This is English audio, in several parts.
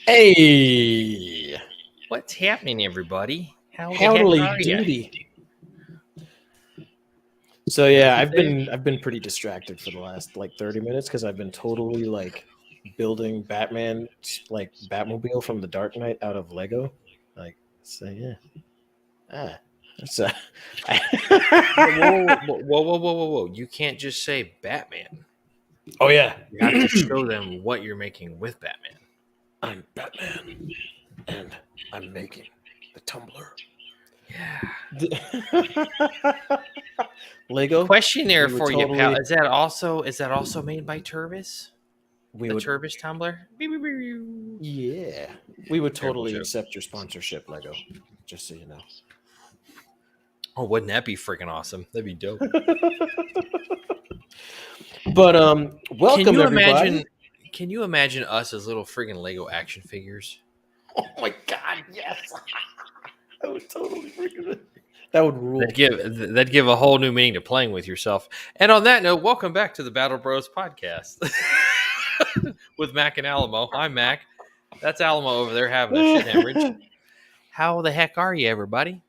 Hey, What's happening, everybody? How the heck howdily are you? doody. So yeah, I've been pretty distracted for the last like 30 minutes because I've been totally like building Batman like Batmobile from the Dark Knight out of Lego. Like so yeah. Ah. That's Whoa! You can't just say Batman. Oh yeah. You have to show them what you're making with Batman. I'm Batman and I'm making the tumbler. Yeah. Lego. Question there We would for you, pal. totally Is that also made by Turvis? we The would Turvis tumbler? yeah. We would Terrible totally joke. accept your sponsorship, Lego. Just so you know. Oh, wouldn't that be freaking awesome? That'd be dope. But Can welcome you everybody. imagine? Can you imagine us as little friggin' Lego action figures? Oh my god, yes. I would totally freaking it. That would rule. That'd give a whole new meaning to playing with yourself. And on that note, welcome back to the Battle Bros podcast with Mac and Alamo. I'm Mac. That's Alamo over there having a shit hemorrhage. How the heck are you, everybody?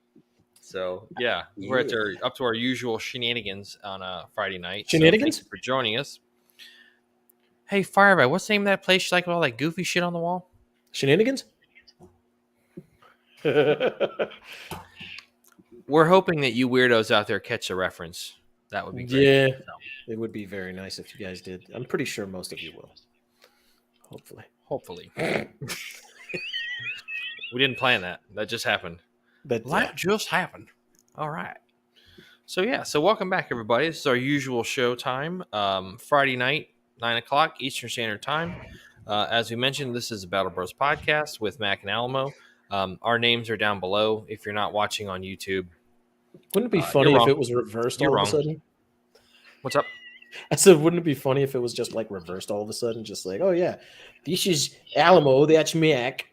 So yeah, we're up to our usual shenanigans on a Friday night. So thank Shenanigans? you for joining us. Hey, Fireball, what's the name of that place? You like with all that goofy shit on the wall? Shenanigans? We're hoping that you weirdos out there catch the reference. That would be great. Yeah. So, It would be very nice if you guys did. I'm pretty sure most of you will. Hopefully. hopefully. We didn't plan that. That just happened. But That just happened. All right. So yeah, so welcome back, everybody. This is our usual show time. Friday night, 9 o'clock Eastern Standard Time. As we mentioned, this is a Battle Bros podcast with Mac and Alamo. Our names are down below. If you're not watching on YouTube, wouldn't it be you're funny if wrong. it was reversed You're all wrong. of a sudden? What's up? I said, wouldn't it be funny if it was just like reversed all of a sudden? Just like, oh yeah, this is Alamo, that's Mac.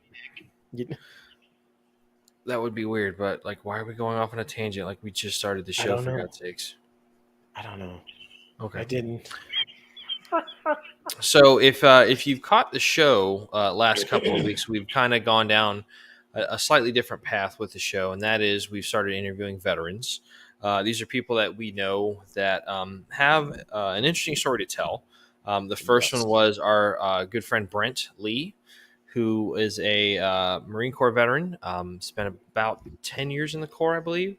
That would be weird, but like, why are we going off on a tangent? Like we just started the I show, don't for know. God's sakes. I don't know. Okay. I didn't. So if you've caught the show last couple of weeks, we've kind of gone down a slightly different path with the show, and that is we've started interviewing veterans. These are people that we know that have an interesting story to tell. The first Yes. one was our good friend Brent Lee, who is a Marine Corps veteran, spent about 10 years in the Corps, I believe.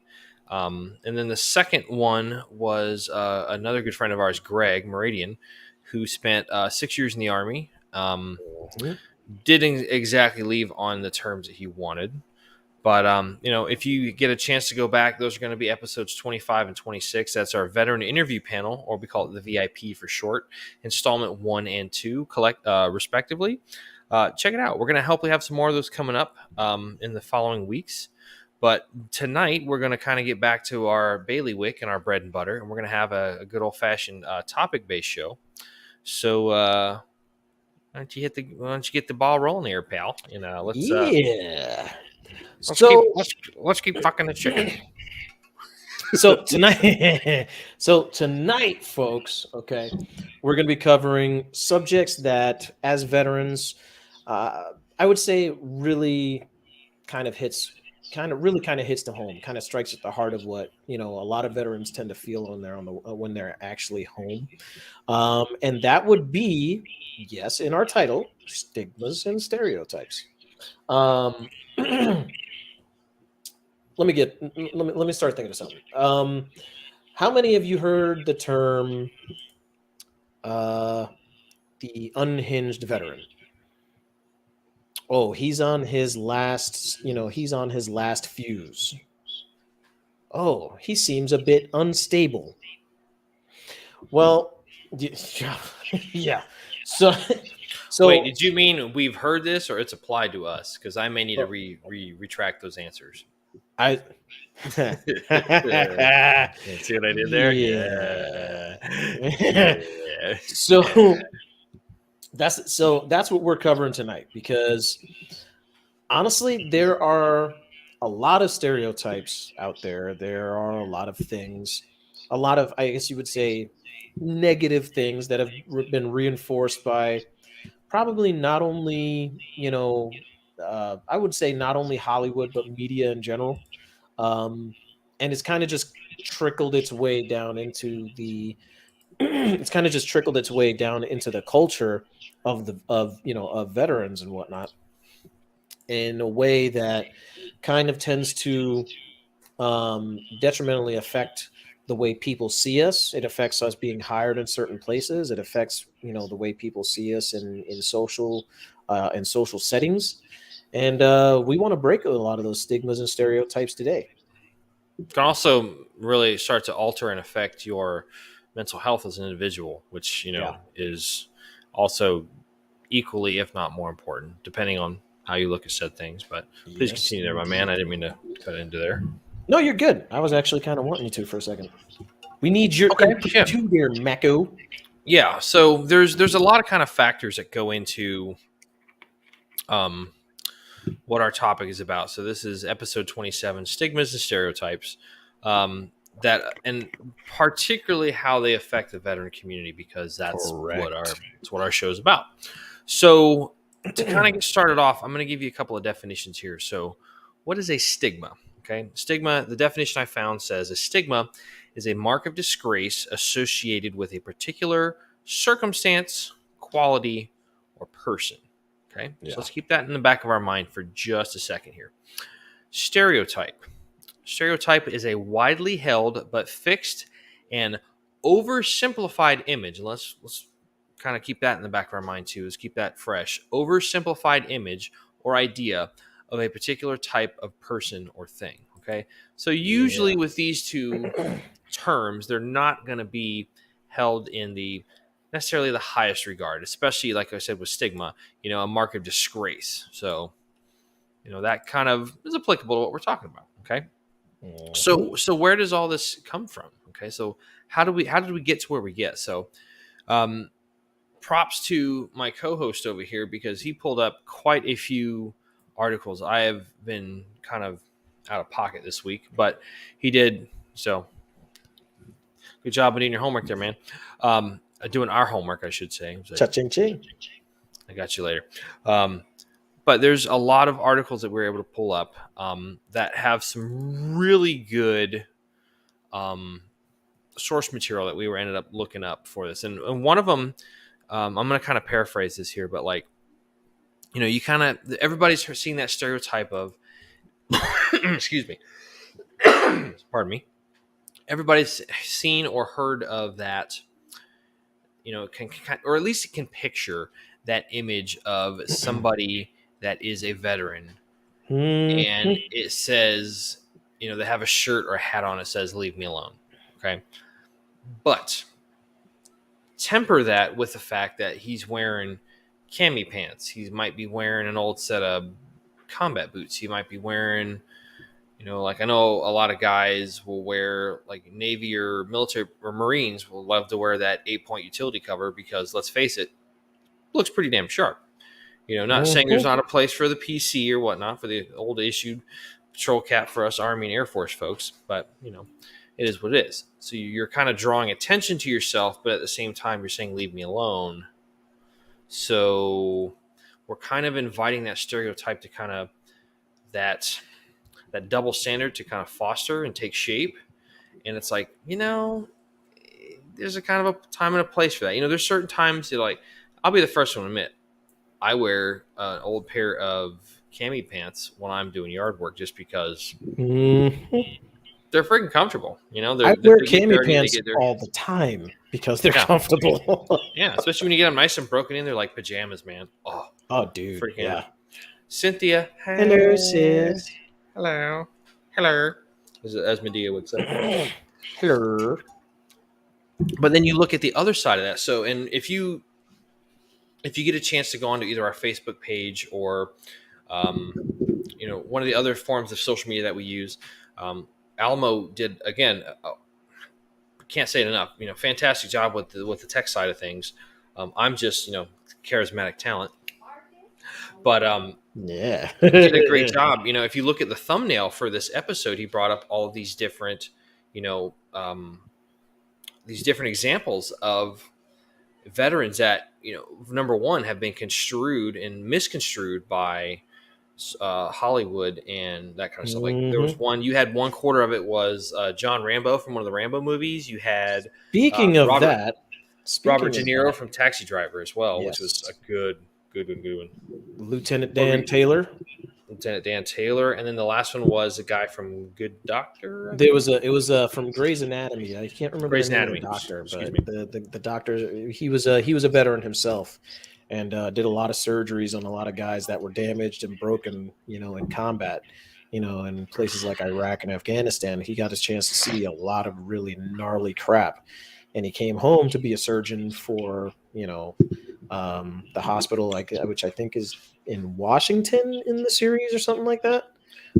And then the second one was another good friend of ours, Greg Meridian, who spent 6 years in the Army. Didn't exactly leave on the terms that he wanted. But, if you get a chance to go back, those are going to be episodes 25 and 26. That's our veteran interview panel, or we call it the VIP for short, installment 1 and 2, respectively. Check it out. We're going to hopefully have some more of those coming up in the following weeks. But tonight, we're going to kind of get back to our bailiwick and our bread and butter, and we're going to have a good old-fashioned topic-based show. So why don't you get the ball rolling here, pal? Let's keep fucking the chicken. So tonight, folks, okay, we're going to be covering subjects that, as veterans, I would say really kind of hits the home, kind of strikes at the heart of what a lot of veterans tend to feel when they're actually home, and that would be, yes, in our title, stigmas and stereotypes. Let me start thinking of something. How many of you heard the term the unhinged veteran? Oh, he's on his last fuse. Oh, he seems a bit unstable. Well, yeah. So Wait, did you mean we've heard this, or it's applied to us? Because I may need to retract those answers. I See what I did there? Yeah. So that's what we're covering tonight, because honestly, there are a lot of stereotypes out there. There are a lot of things, a lot of, I guess you would say, negative things that have been reinforced by probably not only, I would say not only Hollywood, but media in general. Um, and it's kind of just trickled its way down into the it's kind of just trickled its way down into the culture of veterans and whatnot in a way that kind of tends to detrimentally affect the way people see us. It affects us being hired in certain places. It affects the way people see us in social settings, and we want to break a lot of those stigmas and stereotypes today. It can also really start to alter and affect your mental health as an individual, which Yeah. is also equally, if not more important, depending on how you look at said things. But please Yes, continue there, my man. indeed. I didn't mean to cut into there. No, you're good. I was actually kind of wanting you to for a second. We need your Okay, input yeah, too, dear Mako. yeah. So there's a lot of kind of factors that go into um, what our topic is about. So this is episode 27, Stigmas and Stereotypes. That and particularly how they affect the veteran community, because that's Correct. what our show is about. So to kind of get started off, I'm going to give you a couple of definitions here. So what is a stigma? Okay, stigma, the definition I found says a stigma is a mark of disgrace associated with a particular circumstance, quality, or person. Okay, so Yeah. let's keep that in the back of our mind for just a second here. Stereotype. Stereotype is a widely held but fixed and oversimplified image. And let's kind of keep that in the back of our mind too. Let's keep that fresh. Oversimplified image or idea of a particular type of person or thing. Okay, so usually Yeah. with these two terms, they're not going to be held in the necessarily the highest regard, especially like I said with stigma, a mark of disgrace. So, that kind of is applicable to what we're talking about. Okay. Mhm. So where does all this come from? Okay. So how did we get to where we get? So, um, props to my co-host over here because he pulled up quite a few articles. I have been kind of out of pocket this week, but he did. So good job with doing your homework there, man. Doing our homework, I should say. Cha-ching ching. I got you later. But there's a lot of articles that we're able to pull up that have some really good source material that we were ended up looking up for this. And one of them, I'm going to kind of paraphrase this here, but like, you kind of, everybody's seen that stereotype of, excuse me, pardon me. Everybody's seen or heard of that, or at least it can picture that image of somebody that is a veteran, and Mhm. it says, they have a shirt or a hat on that says "Leave me alone." Okay, but temper that with the fact that he's wearing cami pants. He might be wearing an old set of combat boots. He might be wearing, like I know a lot of guys will wear like Navy or military or Marines will love to wear that 8-point utility cover because let's face it, looks pretty damn sharp. Not saying there's Mhm. not a place for the PC or whatnot for the old issued patrol cap for us Army and Air Force folks, but it is what it is. So you're kind of drawing attention to yourself, but at the same time you're saying leave me alone. So we're kind of inviting that stereotype to kind of that double standard to kind of foster and take shape. And it's like, there's a kind of a time and a place for that. There's certain times that like, I'll be the first one to admit, I wear an old pair of cami pants when I'm doing yard work just because Mhm. they're freaking comfortable. I They wear get cami dirty, they pants get dirty. all the time because they're Yeah, comfortable. yeah. Especially when you get them nice and broken in, they're like pajamas, man. Oh, Oh, dude. freaking Yeah. Cynthia. Hello, Hey, sis. hello, hello, as Medea would say. Hello. But then you look at the other side of that. So, and if you get a chance to go onto either our Facebook page or one of the other forms of social media that we use, Alamo did again. Can't say it enough. Fantastic job with the tech side of things. I'm just charismatic talent, but Yeah. he did a great job. If you look at the thumbnail for this episode, he brought up all of these different, these different examples of veterans that, number one, have been construed and misconstrued by Hollywood and that kind of stuff. Like there was Mm-hmm. one, you had one quarter of it was John Rambo from one of the Rambo movies. You had Speaking of Robert that, Robert speaking De of Niro that, from Taxi Driver as well, which was a yes, good one. Lieutenant What were Dan Taylor. Lieutenant Dan Taylor, and then the last one was a guy from Good Doctor, I There think. was from Grey's Anatomy. I can't remember the Grey's name of the Anatomy. doctor, Excuse but me. the doctor, he was a veteran himself, and did a lot of surgeries on a lot of guys that were damaged and broken, in combat, in places like Iraq and Afghanistan. He got his chance to see a lot of really gnarly crap, and he came home to be a surgeon for the hospital, like which I think is in Washington in the series or something like that.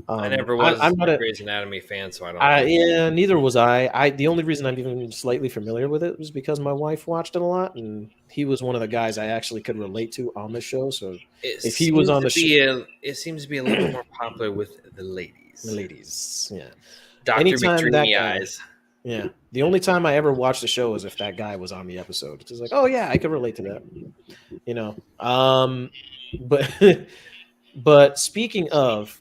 I never I'm was not a a Grey's Anatomy fan, so I don't know. yeah, neither was I. The only reason I'm even slightly familiar with it was because my wife watched it a lot, and he was one of the guys I actually could relate to on the show. So if he was on the show, It seems to be a little bit more popular with the the ladies. ladies, yeah. Doctor Anytime that McDreamy guy, eyes. yeah. The only time I ever watched the show is if that guy was on the episode. It's just like, oh yeah, I could relate to that. But but speaking of,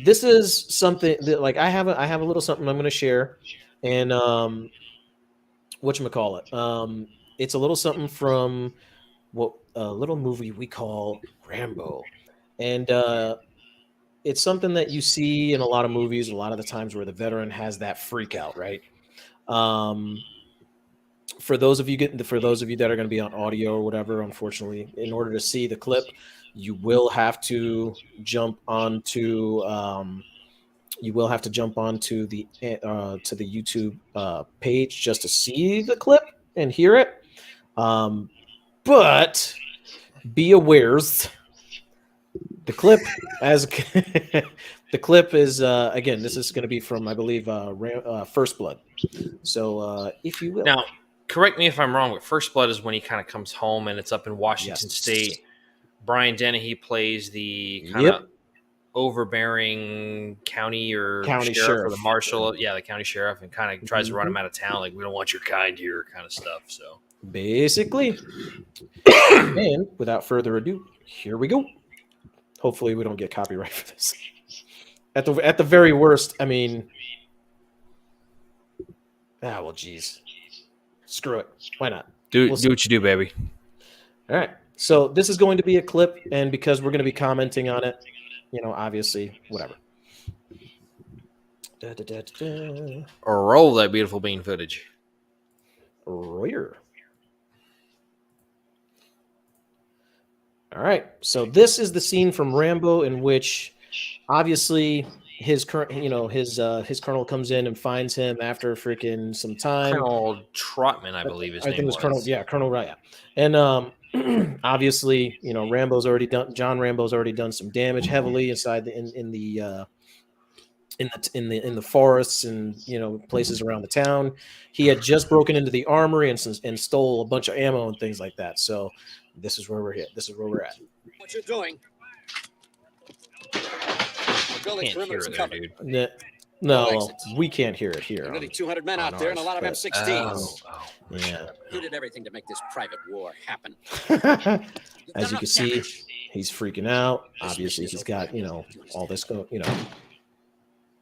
this is something that like I have a little something I'm going to share, and whatchamacallit. It's a little something from what a little movie we call Rambo, and it's something that you see in a lot of movies. A lot of the times where the veteran has that freak out, right? Um, for those of you that are going to be on audio or whatever, unfortunately, in order to see the clip, you will have to jump onto to the YouTube page just to see the clip and hear it. But be awares the clip as the clip is again. This is going to be from I believe First Blood. So if you will, Now, correct me if I'm wrong, but First Blood is when he kind of comes home and it's up in Washington yes, State. Brian Dennehy plays the kind of yep, overbearing county or county sheriff or the sheriff, marshal, the county sheriff, and kind of tries to run Mhm. him out of town. Like, we don't want your kind here, kind of stuff. So, Basically. And without further ado, here we go. Hopefully, we don't get copyright for this. At the very worst, I mean, well, geez, screw it. Why not? do We'll do what you do, baby. All right. So this is going to be a clip, and because we're going to be commenting on it, obviously, whatever. Da, da, da, da, da. Or roll that beautiful bean footage. Royer. All right. So this is the scene from Rambo in which, obviously, his current, his colonel comes in and finds him after freaking some time. Colonel Trotman, I believe his I think name it was Colonel, was. yeah, Colonel Raya. And obviously, John Rambo's already done some damage heavily inside in the forests and places around the town. He had just broken into the armory and stole a bunch of ammo and things like that. So this is where we're at. This is where we're at. What you're doing? The building Can't hear perimeter's it there, covered. dude. No, we can't hear it here. Nearly 200 men out no, there and a lot of but- M16s. Yeah. You did everything to make this private war happen. As you can see, he's freaking out. Obviously, he's got all this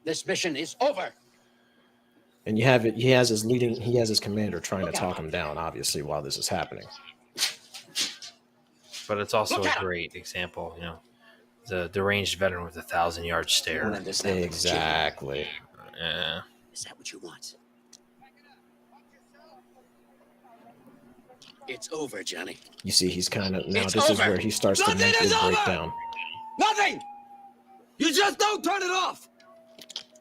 This mission is over. and you have it. He has his commander trying to talk him down. Obviously, while this is happening. But it's also Look a at him. great example, the deranged veteran with 1,000-yard You stare. won't understand what this is. Exactly. Yeah. Is that what you want? It's over, Johnny. You see, he's kind of now. It's This is over. where he starts to Nothing mentally is break over. down. Nothing! You just don't turn it off!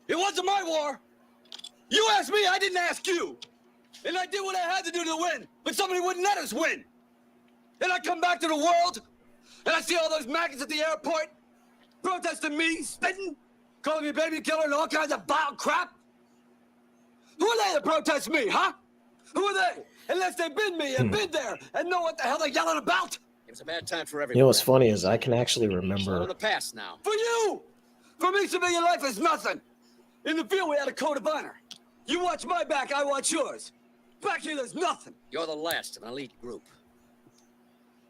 It wasn't my war! You asked me, I didn't ask you! And I did what I had to do to win, but somebody wouldn't let us win! And I come back to the world, and I see all those maggots at the airport, protesting me, spitting, calling me baby killer and all kinds of vile crap! Who are they to protest me, huh? Who are they? Unless they've been me and been there and know what the hell they're yelling about! It was a bad time for everyone. You know what's funny is I can actually All in remember. the past now. For you! For me, civilian life is nothing. In the field, we had a code of honor. You watch my back, I watch yours. Back here, there's nothing. You're the last of an elite group.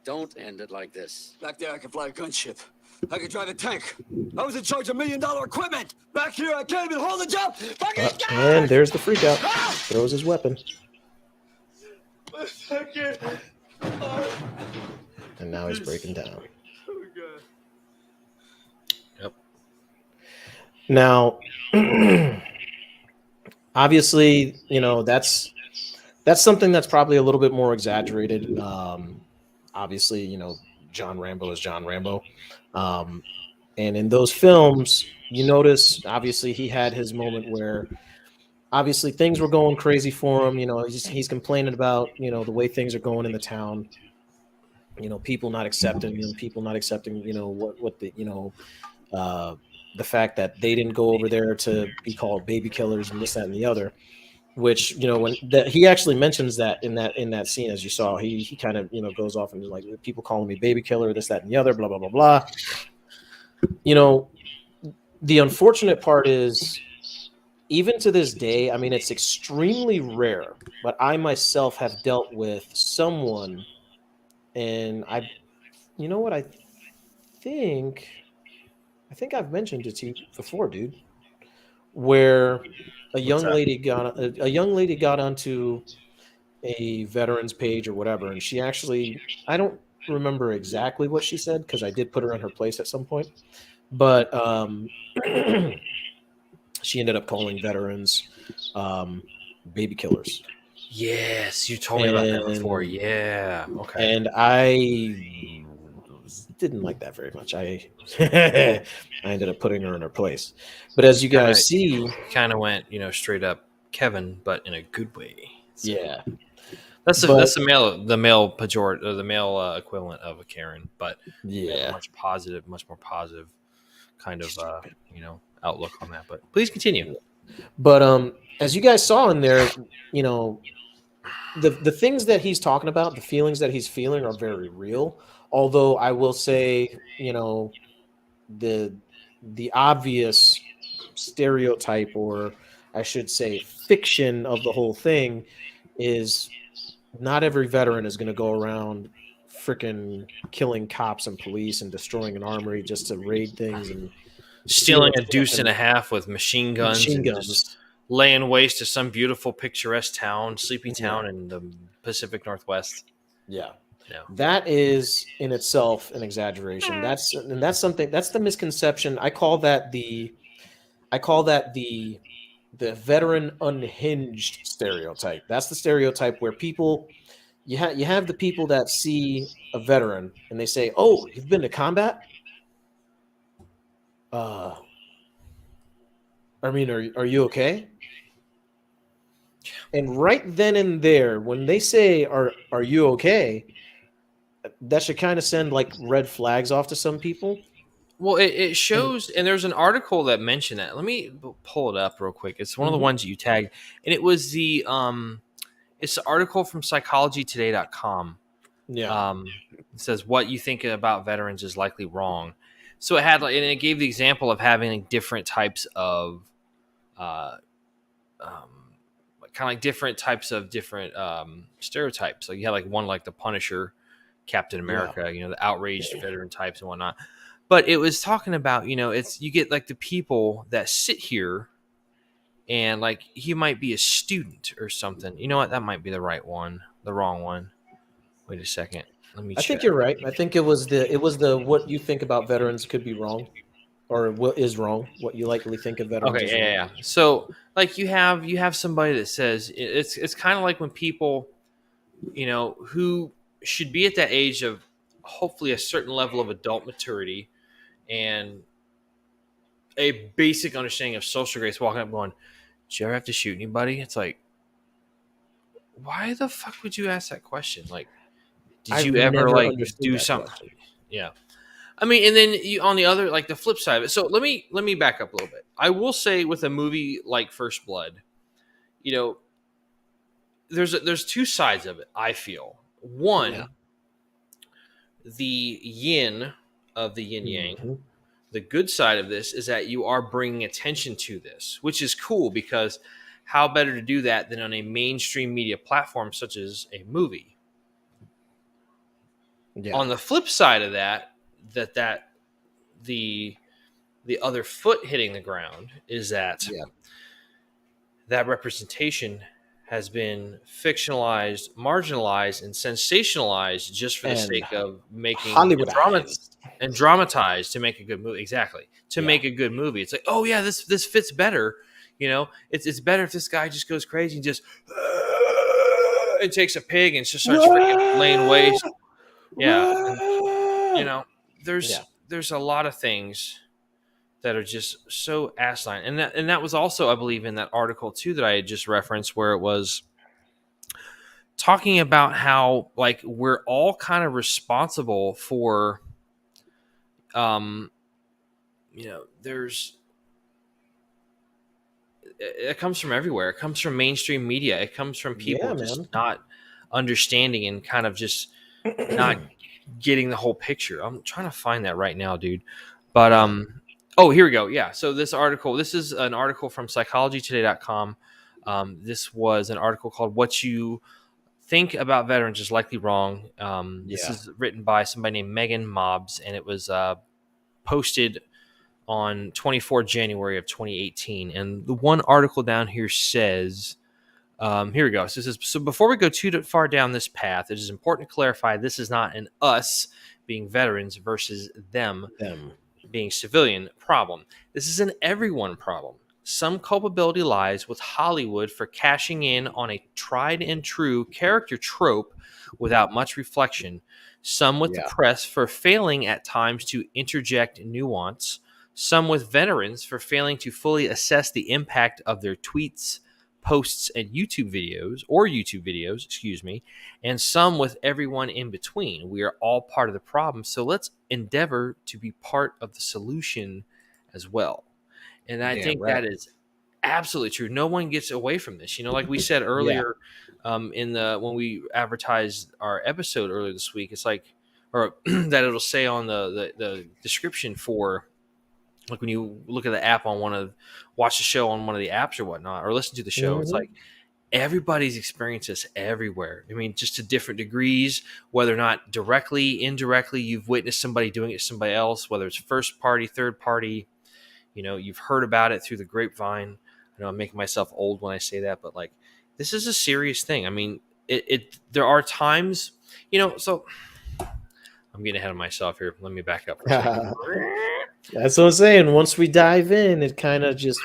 Don't end it like this. Back there, I can fly a gunship. I can drive a tank. I was in charge of $1 million equipment. Back here, I can't even hold a job. And there's the freak out. Throws his weapon. And now he's breaking down. Yep. Now, obviously, that's something that's probably a little bit more exaggerated. Obviously, John Rambo is John Rambo. And in those films, you notice, obviously, he had his moment where obviously things were going crazy for him. He's complaining about, the way things are going in the town. People not accepting him, the fact that they didn't go over there to be called baby killers and this, that, and the other. Which he actually mentions that in that scene, as you saw, he kind of goes off and is like, people calling me baby killer, this, that, and the other, blah blah blah blah. The unfortunate part is, even to this day, I mean, it's extremely rare, but I myself have dealt with someone, and I think I've mentioned it to you before, dude, where a young lady got onto a veterans page or whatever, and she actually, I don't remember exactly what she said because I did put her in her place at some point, but she ended up calling veterans baby killers. Yes, you told me about that before. Yeah. Okay. And I didn't like that very much. I ended up putting her in her place. But as you guys see, kind of went, straight up Kevin, but in a good way. So yeah. That's the male pejorative, or the male equivalent of a Karen, but yeah, much more positive kind of outlook on that. But please continue. But as you guys saw in there, the things that he's talking about, the feelings that he's feeling are very real. Although I will say, the obvious stereotype, or I should say fiction, of the whole thing is not every veteran is going to go around freaking killing cops and police and destroying an armory just to raid things and stealing a deuce and a half with machine guns. Just laying waste to some beautiful, picturesque town, sleepy town in the Pacific Northwest. Yeah. No. That is in itself an exaggeration. That's the misconception. I call that the veteran unhinged stereotype. That's the stereotype where people, you have the people that see a veteran and they say, "Oh, you've been to combat? I mean, are you okay?" And right then and there, when they say, "Are you okay?" that should kind of send like red flags off to some people. Well, it shows, and there's an article that mentioned that. Let me pull it up real quick. It's one of the ones you tagged, and it was it's the article from psychologytoday.com. Yeah. It says what you think about veterans is likely wrong. So it had and it gave the example of having different types of kind of like different types of different stereotypes. Like you had like one like the Punisher, Captain America, the outraged veteran types and whatnot. But it was talking about, it's you get like the people that sit here and like he might be a student or something. You know what? That might be the right one, the wrong one. Wait a second. Let me check. I think you're right. I think it was the what you think about veterans could be wrong, or what is wrong, what you likely think of veterans. Okay, yeah. So like you have somebody that says it's kind of like when people, who should be at that age of hopefully a certain level of adult maturity and a basic understanding of social grace, walking up going, "Did you ever have to shoot anybody?" It's like, why the fuck would you ask that question? Like, did you ever like do something? Question. Yeah. I mean, and then you, on the other, like the flip side of it. So let me back up a little bit. I will say with a movie like First Blood, there's two sides of it. I feel one, the yin of the yin yang. Mm-hmm. The good side of this is that you are bringing attention to this, which is cool because how better to do that than on a mainstream media platform such as a movie? Yeah. On the flip side of that the other foot hitting the ground is that Yeah. that representation has been fictionalized, marginalized, and sensationalized just for the And sake of making Hollywoodized. and dramatized to make a good movie. Exactly. To Yeah. make a good movie. It's like, oh yeah, this fits better. You know, it's better if this guy just goes crazy and just and takes a pig and just starts freaking laying waste. Yeah. And, you know, Yeah. there's a lot of things that are just so asinine. And that was also, I believe, in that article too that I had just referenced, where it was talking about how like we're all kind of responsible for you know, it comes from everywhere. It comes from mainstream media. It comes from people Yeah, just man. not understanding and kind of just not getting the whole picture. I'm trying to find that right now, dude. But oh, here we go. Yeah. So this is an article from psychologytoday.com. This was an article called "What You Think About Veterans Is Likely Wrong." This Yeah. is written by somebody named Megan Mobbs, and it was posted on 24 January of 2018. And the one article down here says, here we go. So, it says, so before we go too far down this path, it is important to clarify this is not an us being veterans versus them Them. being civilian problem. This is an everyone problem. Some culpability lies with Hollywood for cashing in on a tried and true character trope without much reflection. Some with the Yeah. press for failing at times to interject nuance. Some with veterans for failing to fully assess the impact of their tweets, posts, and YouTube videos, excuse me, and some with everyone in between. We are all part of the problem, so let's endeavor to be part of the solution as well. And I Damn think right. that is absolutely true. No one gets away from this. You know, like we said earlier, when we advertised our episode earlier this week, it's like, or that it'll say on the description for, like when you look at the app on watch the show on one of the apps or whatnot, or listen to the show, it's like everybody's experienced this everywhere. I mean, just to different degrees, whether or not directly, indirectly, you've witnessed somebody doing it to somebody else, whether it's first party, third party, you know, you've heard about it through the grapevine. I know I'm making myself old when I say that, but like, this is a serious thing. I mean, there are times, you know, so I'm getting ahead of myself here. Let me back up for a second. That's what I'm saying. Once we dive in, it kind of just.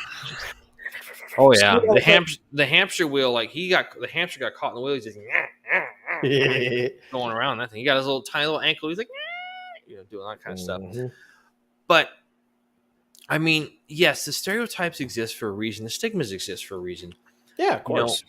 Oh yeah, the hamster wheel. Like the hamster got caught in the wheel. He's just going around that thing. He got his little tiny little ankle. He's like, you know, doing that kind of stuff. But I mean, yes, the stereotypes exist for a reason. The stigmas exist for a reason. Yeah, of course.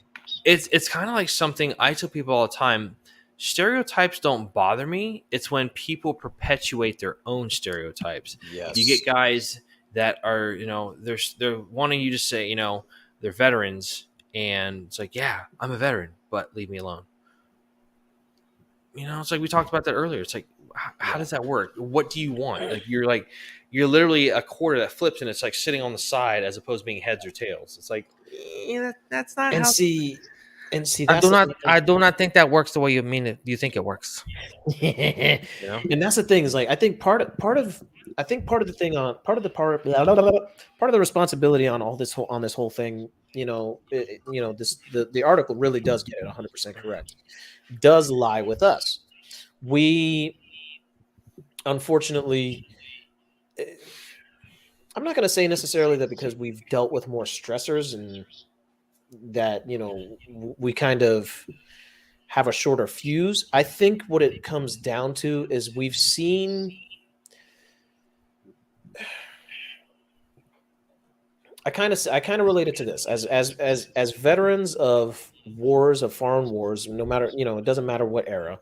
You know, it's kind of like something I tell people all the time. Stereotypes don't bother me. It's when people perpetuate their own stereotypes. Yes. You get guys that are, you know, they're wanting you to say, you know, they're veterans, and it's like, yeah, I'm a veteran, but leave me alone. You know, it's like we talked about that earlier. It's like, how does that work? What do you want? Like you're literally a quarter that flips, and it's like sitting on the side as opposed to being heads or tails. It's like, yeah, that's not And how. See, I do not think that works the way you mean it. You think it works? You know? And that's the thing is like I think part of the thing on part of the responsibility on this whole thing, you know, the article really does get it 100% correct. Does lie with us. We unfortunately, I'm not going to say necessarily that because we've dealt with more stressors and that, you know, we kind of have a shorter fuse. I think what it comes down to is we've seen. I kind of relate it to this as veterans of wars, of foreign wars, no matter, you know, it doesn't matter what era,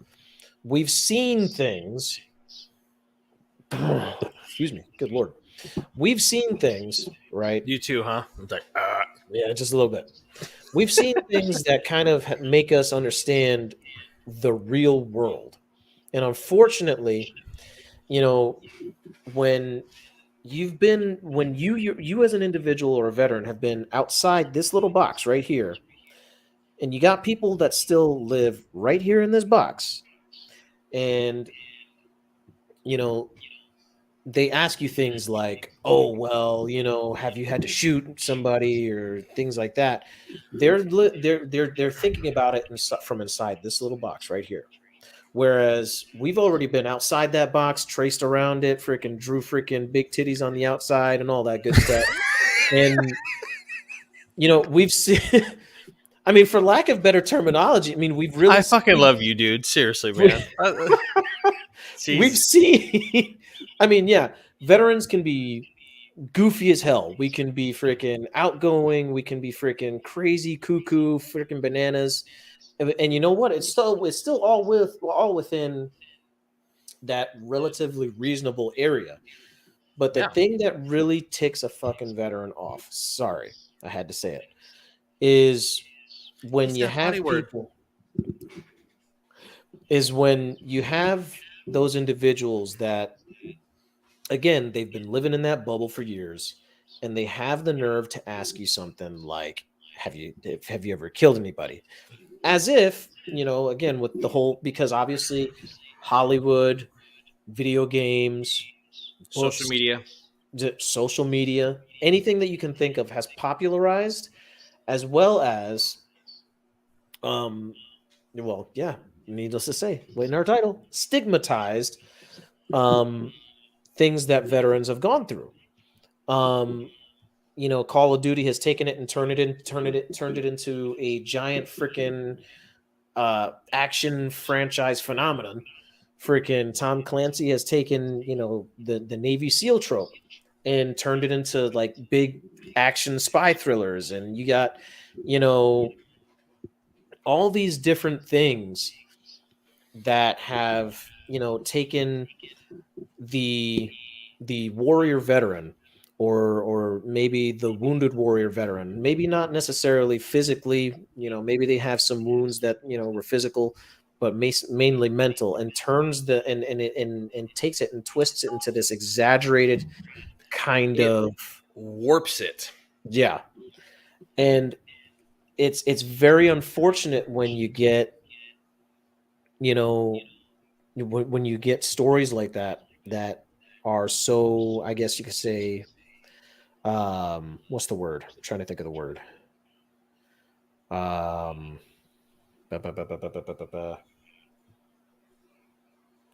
we've seen things. Excuse me, good Lord, we've seen things, right? You too, huh? It's like, Yeah, just a little bit. We've seen things that kind of make us understand the real world, and unfortunately, you know, when you've been when you as an individual or a veteran have been outside this little box right here, and you got people that still live right here in this box, and you know they ask you things like, "Oh, well, have you had to shoot somebody?" or things like that. They're thinking about it from inside this little box right here. Whereas we've already been outside that box, traced around it, freaking drew freaking big titties on the outside and all that good stuff. And we've seen. I mean, for lack of better terminology, I mean, we've really. I fucking love you, dude. Seriously, man. We've seen. I mean, yeah, veterans can be goofy as hell. We can be freaking outgoing. We can be freaking crazy, cuckoo, freaking bananas. And you know what? It's still all within that relatively reasonable area. But the thing that really ticks a fucking veteran off, sorry, I had to say it, is when you have people. Is when you have those individuals that, again, they've been living in that bubble for years, and they have the nerve to ask you something like, have you ever killed anybody? As if, again, with the whole, because obviously Hollywood, video games, books, social media, anything that you can think of has popularized, as well as, needless to say, in our title, stigmatized things that veterans have gone through. Call of Duty has taken it and turned it into a giant freaking action franchise phenomenon. Freaking Tom Clancy has taken, the Navy SEAL trope and turned it into like big action spy thrillers. And you got, all these different things that have, taken the warrior veteran or maybe the wounded warrior veteran, maybe not necessarily physically, maybe they have some wounds that, were physical, but mainly mental, and turns and takes it and twists it into this exaggerated kind of warps it. Yeah. And it's very unfortunate when you get, when you get stories like that are so, I guess you could say, what's the word? I'm trying to think of the word.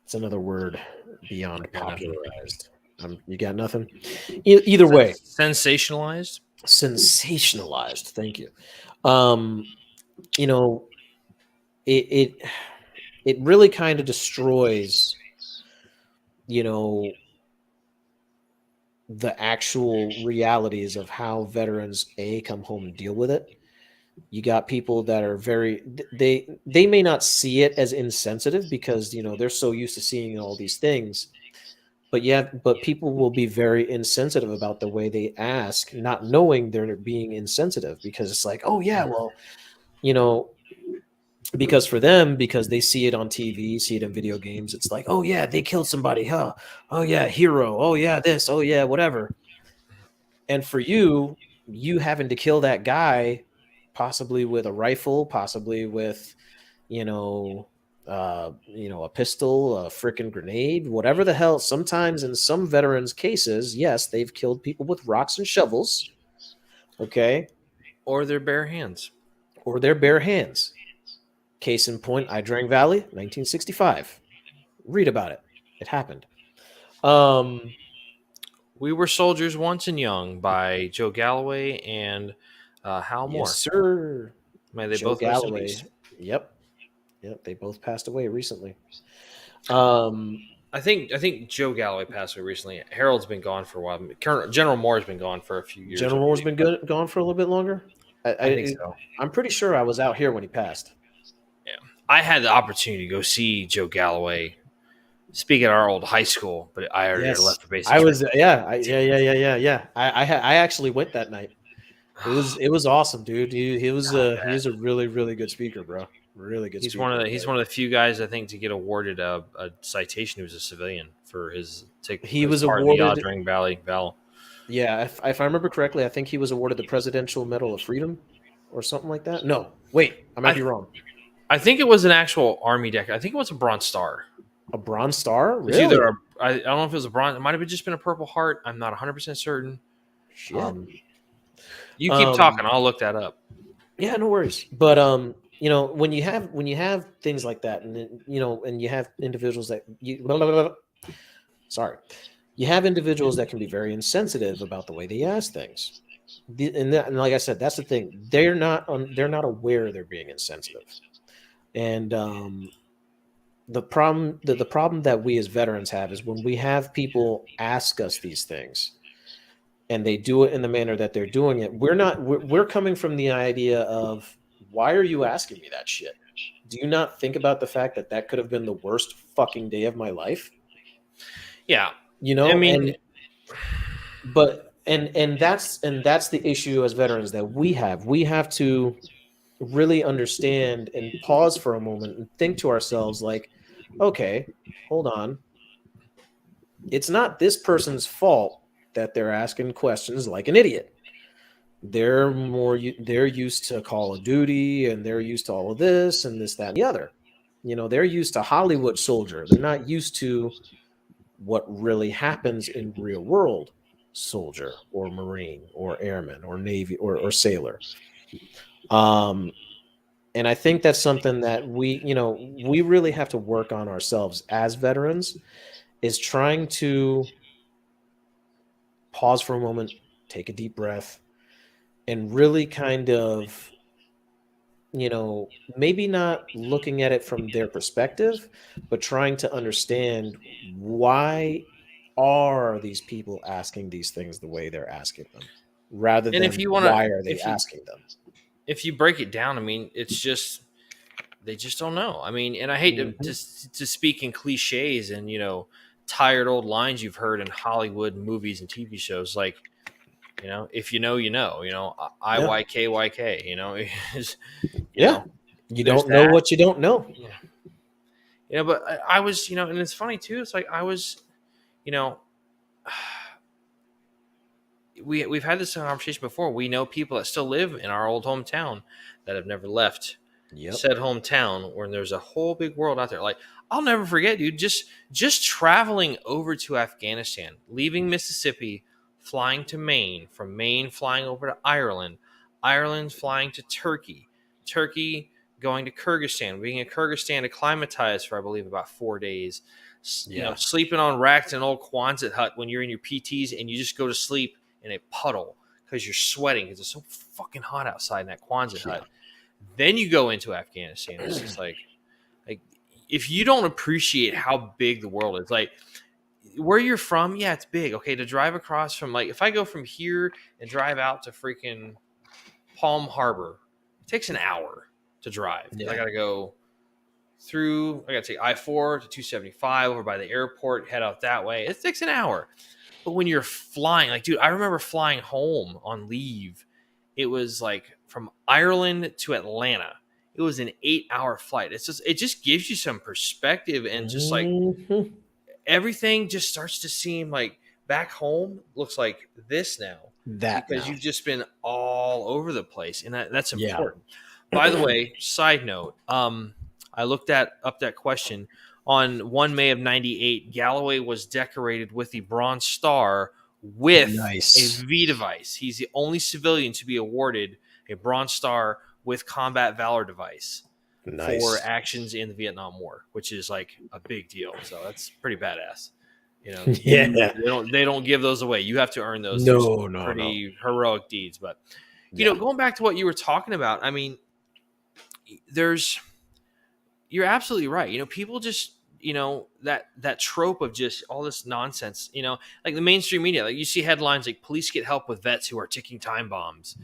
It's another word beyond popularized. You got nothing? Either way. Sensationalized? Sensationalized. Thank you. It really kind of destroys, the actual realities of how veterans come home and deal with it. You got people that are they may not see it as insensitive because they're so used to seeing all these things, but people will be very insensitive about the way they ask, not knowing they're being insensitive, because it's like, oh yeah, well, because for them, because they see it on TV, see it in video games, it's like, oh yeah, they killed somebody, huh? Oh yeah, hero. Oh yeah, this. Oh yeah, whatever. And for you having to kill that guy, possibly with a rifle, possibly with, a pistol, a freaking grenade, whatever the hell. Sometimes in some veterans' cases, yes, they've killed people with rocks and shovels. Okay. Or their bare hands. Case in point, Idrang Valley, 1965. Read about it. It happened. We Were Soldiers Once and Young by Joe Galloway and Hal Moore. Yes, sir. May they Joe both Galloway. Yep. They both passed away recently. I think Joe Galloway passed away recently. Harold's been gone for a while. General Moore's been gone for a few years. General Moore's been gone for a little bit longer? I think so. I'm pretty sure I was out here when he passed. Yeah. I had the opportunity to go see Joe Galloway speak at our old high school, but I already left for basic. I actually went that night. It was awesome, dude. He was a really, really good speaker, bro. Really good He's speech. Right he's there. one of the few guys I think to get awarded a citation who was a civilian for his He was part in the awarded. Ojring Valley Battle. Yeah, if I remember correctly, I think he was awarded the Presidential Medal of Freedom or something like that. No, wait, I might be wrong. I think it was an actual Army deck. I think it was a Bronze Star. A Bronze Star? It was Really? either I don't know if it was a bronze. It might have just been a Purple Heart. I'm not 100% certain. Shit. You keep talking. I'll look that up. Yeah, no worries. But you know, when you have things like that, and then, you know, and you have individuals that sorry, you have individuals that can be very insensitive about the way they ask things. And like I said, that's the thing. They're not aware they're being insensitive. And the problem that we as veterans have is when we have people ask us these things and they do it in the manner that they're doing it, we're coming from the idea of, why are you asking me that shit? Do you not think about the fact that that could have been the worst fucking day of my life? Yeah. You know, I mean, and that's the issue as veterans that we have to really understand and pause for a moment and think to ourselves, like, okay, hold on. It's not this person's fault that they're asking questions like an idiot. They're used to Call of Duty, and they're used to all of this and this, that, and the other. You know, they're used to Hollywood soldier. They're not used to what really happens in real world soldier or Marine or airman or Navy or sailor. And I think that's something that we really have to work on ourselves as veterans, is trying to pause for a moment, take a deep breath, and really kind of, maybe not looking at it from their perspective, but trying to understand, why are these people asking these things the way they're asking them, rather and than if you want why to, are they asking them? if you break it down, I mean, it's just they just don't know. I mean, and I hate to speak in cliches and tired old lines you've heard in Hollywood movies and TV shows, like, if you know, IYKYK, you don't know what you don't know. Yeah. But I was, and it's funny too. It's like I was, we've had this conversation before. We know people that still live in our old hometown that have never left said hometown, where there's a whole big world out there. Like, I'll never forget, dude, just traveling over to Afghanistan, leaving Mississippi, flying to Maine, from Maine flying over to Ireland, flying to Turkey going to Kyrgyzstan, being in Kyrgyzstan acclimatized for, I believe, about 4 days. Sleeping on racks in an old Quonset hut when you're in your PTs, and you just go to sleep in a puddle because you're sweating because it's so fucking hot outside in that Quonset hut. Then you go into Afghanistan. It's just like if you don't appreciate how big the world is, like where you're from, yeah, it's big. Okay, to drive across from, like, if I go from here and drive out to freaking Palm Harbor, it takes an hour to drive. Yeah. I got to go through, I got to take I-4 to 275 over by the airport, head out that way. It takes an hour. But when you're flying, like, dude, I remember flying home on leave. It was like from Ireland to Atlanta. It was an 8-hour flight. It just gives you some perspective, and just like everything just starts to seem like back home looks like this now. Because you've just been all over the place, and that's important. Yeah. By the way, side note, I looked up that question. On 1 May of 98, Galloway was decorated with the Bronze Star with a V device. He's the only civilian to be awarded a Bronze Star with Combat Valor device for actions in the Vietnam War, which is like a big deal. So that's pretty badass. They don't give those away. You have to earn those. Pretty heroic deeds. But going back to what you were talking about, I mean, you're absolutely right. People just, that trope of just all this nonsense, like the mainstream media, like you see headlines like police get help with vets who are ticking time bombs,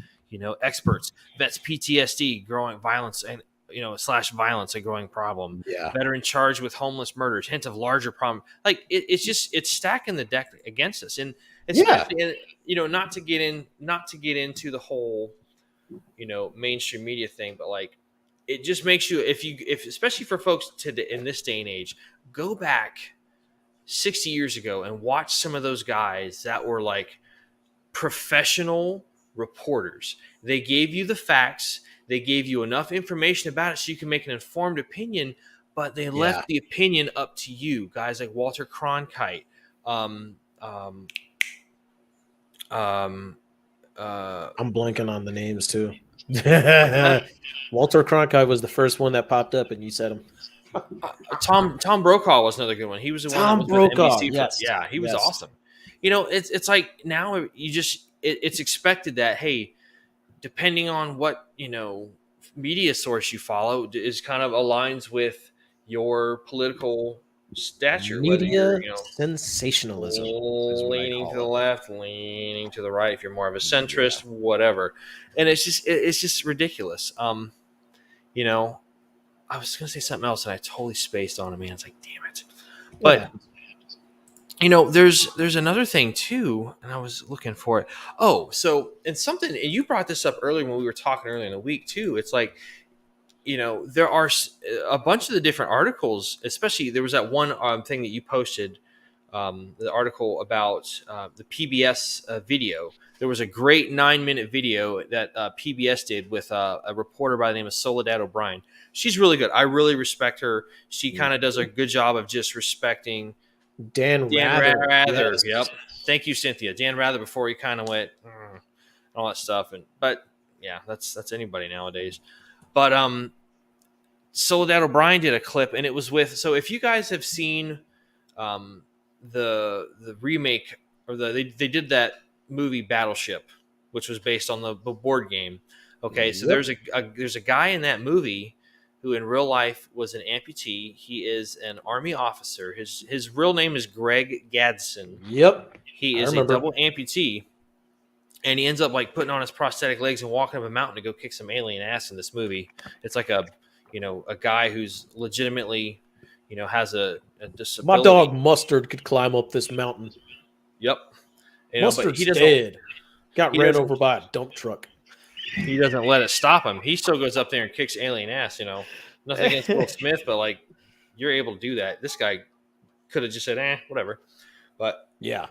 experts, vets PTSD, growing violence and, / violence, a growing problem. Yeah. Veteran charged with homeless murders, hint of larger problem. Like it's stacking the deck against us. And especially, not to get into the whole, mainstream media thing, but like, it just makes you, if especially for folks in this day and age, go back 60 years ago and watch some of those guys that were like professional reporters. They gave you the facts. They gave you enough information about it so you can make an informed opinion, but they left the opinion up to you. Guys like Walter Cronkite, I'm blanking on the names too. Walter Cronkite was the first one that popped up, and you said him. Tom Brokaw was another good one. He was the one that was Brokaw, with NBC. yes. Yeah, he was awesome. You know, it's like now you just it's expected that, hey, depending on what, you know, media source you follow is kind of aligns with your political stature. Media whether you're, you know, sensationalism. leaning to the left, leaning to the right, if you're more of a centrist, whatever. And it's just ridiculous. You know, I was gonna say something else and I totally spaced on it, man. It's like, damn it. But you know, there's another thing too, and I was looking for it. Oh, so and something, and you brought this up earlier when we were talking earlier in the week too. It's like, you know, there are a bunch of the different articles, especially there was that one thing that you posted, the article about the PBS video. There was a great 9-minute video that PBS did with a reporter by the name of Soledad O'Brien. She's really good. I really respect her. She kind of does a good job of just respecting Dan Rather. Yes. Yep. Thank you, Cynthia. Dan Rather, before he kind of went all that stuff. But yeah, that's anybody nowadays. But Soledad O'Brien did a clip, and it was with. So if you guys have seen the remake, or they did that movie Battleship, which was based on the board game. Okay, so there's a guy in that movie who in real life was an amputee. He is an Army officer. His real name is Greg Gadsden. Yep. He is a double amputee, and he ends up like putting on his prosthetic legs and walking up a mountain to go kick some alien ass in this movie. It's like a guy who's legitimately, you know, has a disability. My dog Mustard could climb up this mountain. Yep. You know, Mustard's but he dead. Got ran over by a dump truck. He doesn't let it stop him. He still goes up there and kicks alien ass, you know. Nothing against Will Smith, but like, you're able to do that. This guy could have just said, whatever. But yeah.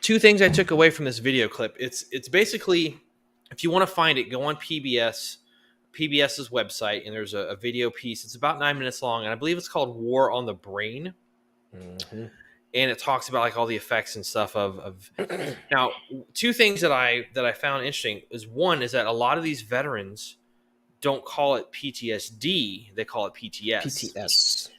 Two things I took away from this video clip. It's basically, if you want to find it, go on PBS's website, and there's a video piece. It's about 9 minutes long, and I believe it's called War on the Brain. Mm-hmm. And it talks about like all the effects and stuff of now. Two things that I found interesting is, one is that a lot of these veterans don't call it PTSD; they call it PTS.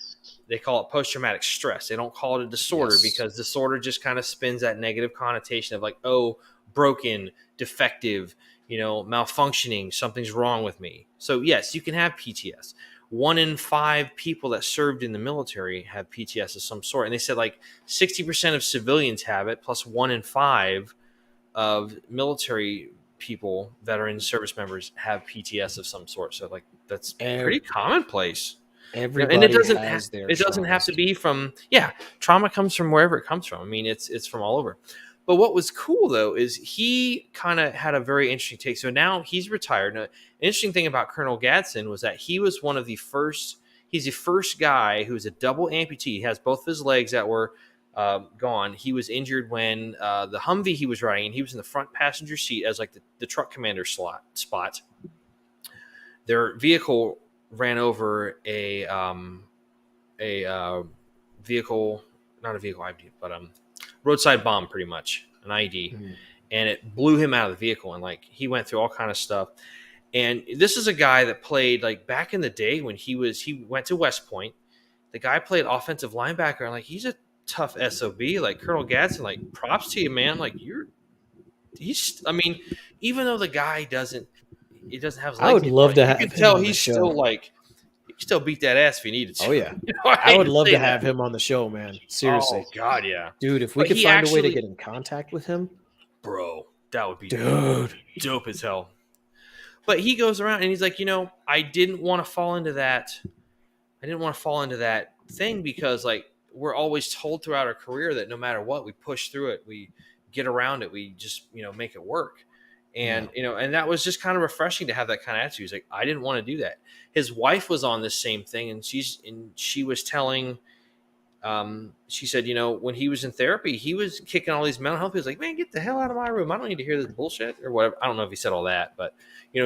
They call it post-traumatic stress. They don't call it a disorder because disorder just kind of spins that negative connotation of like, oh, broken, defective, you know, malfunctioning, something's wrong with me. So yes, you can have PTS. 1 in 5 people that served in the military have PTS of some sort. And they said like 60% of civilians have it, plus 1 in 5 of military people, veterans, service members have PTS of some sort. So like that's pretty commonplace. Everybody and it doesn't have to be from trauma comes from wherever it comes from. I mean, it's from all over. But what was cool though is he kind of had a very interesting take. So now he's retired. Now, an interesting thing about Colonel Gadsden was that he was one of the first. He's the first guy who's a double amputee. He has both of his legs that were gone. He was injured when the Humvee he was riding, and he was in the front passenger seat as like the truck commander spot. Their vehicle ran over a vehicle, not a vehicle ID, but roadside bomb, pretty much an ID, and it blew him out of the vehicle, and like he went through all kind of stuff. And this is a guy that played like back in the day when he went to West Point. The guy played offensive linebacker, and like he's a tough SOB. Like Colonel Gadsden, like props to you, man. Like I mean, even though the guy doesn't have his legs, I would love to have. You can tell he's still like. You still beat that ass if you needed to. Oh yeah, you know, I would love to have him on the show, man. Seriously. Oh God, yeah, dude. If we could find a way to get in contact with him, bro, that would be dope as hell. But he goes around and he's like, you know, I didn't want to fall into that. I didn't want to fall into that thing because like we're always told throughout our career that no matter what, we push through it, we get around it, we just make it work. And, and that was just kind of refreshing to have that kind of attitude. He's like, I didn't want to do that. His wife was on this same thing. And she was telling, she said, when he was in therapy, he was kicking all these mental health. He was like, man, get the hell out of my room. I don't need to hear this bullshit or whatever. I don't know if he said all that, but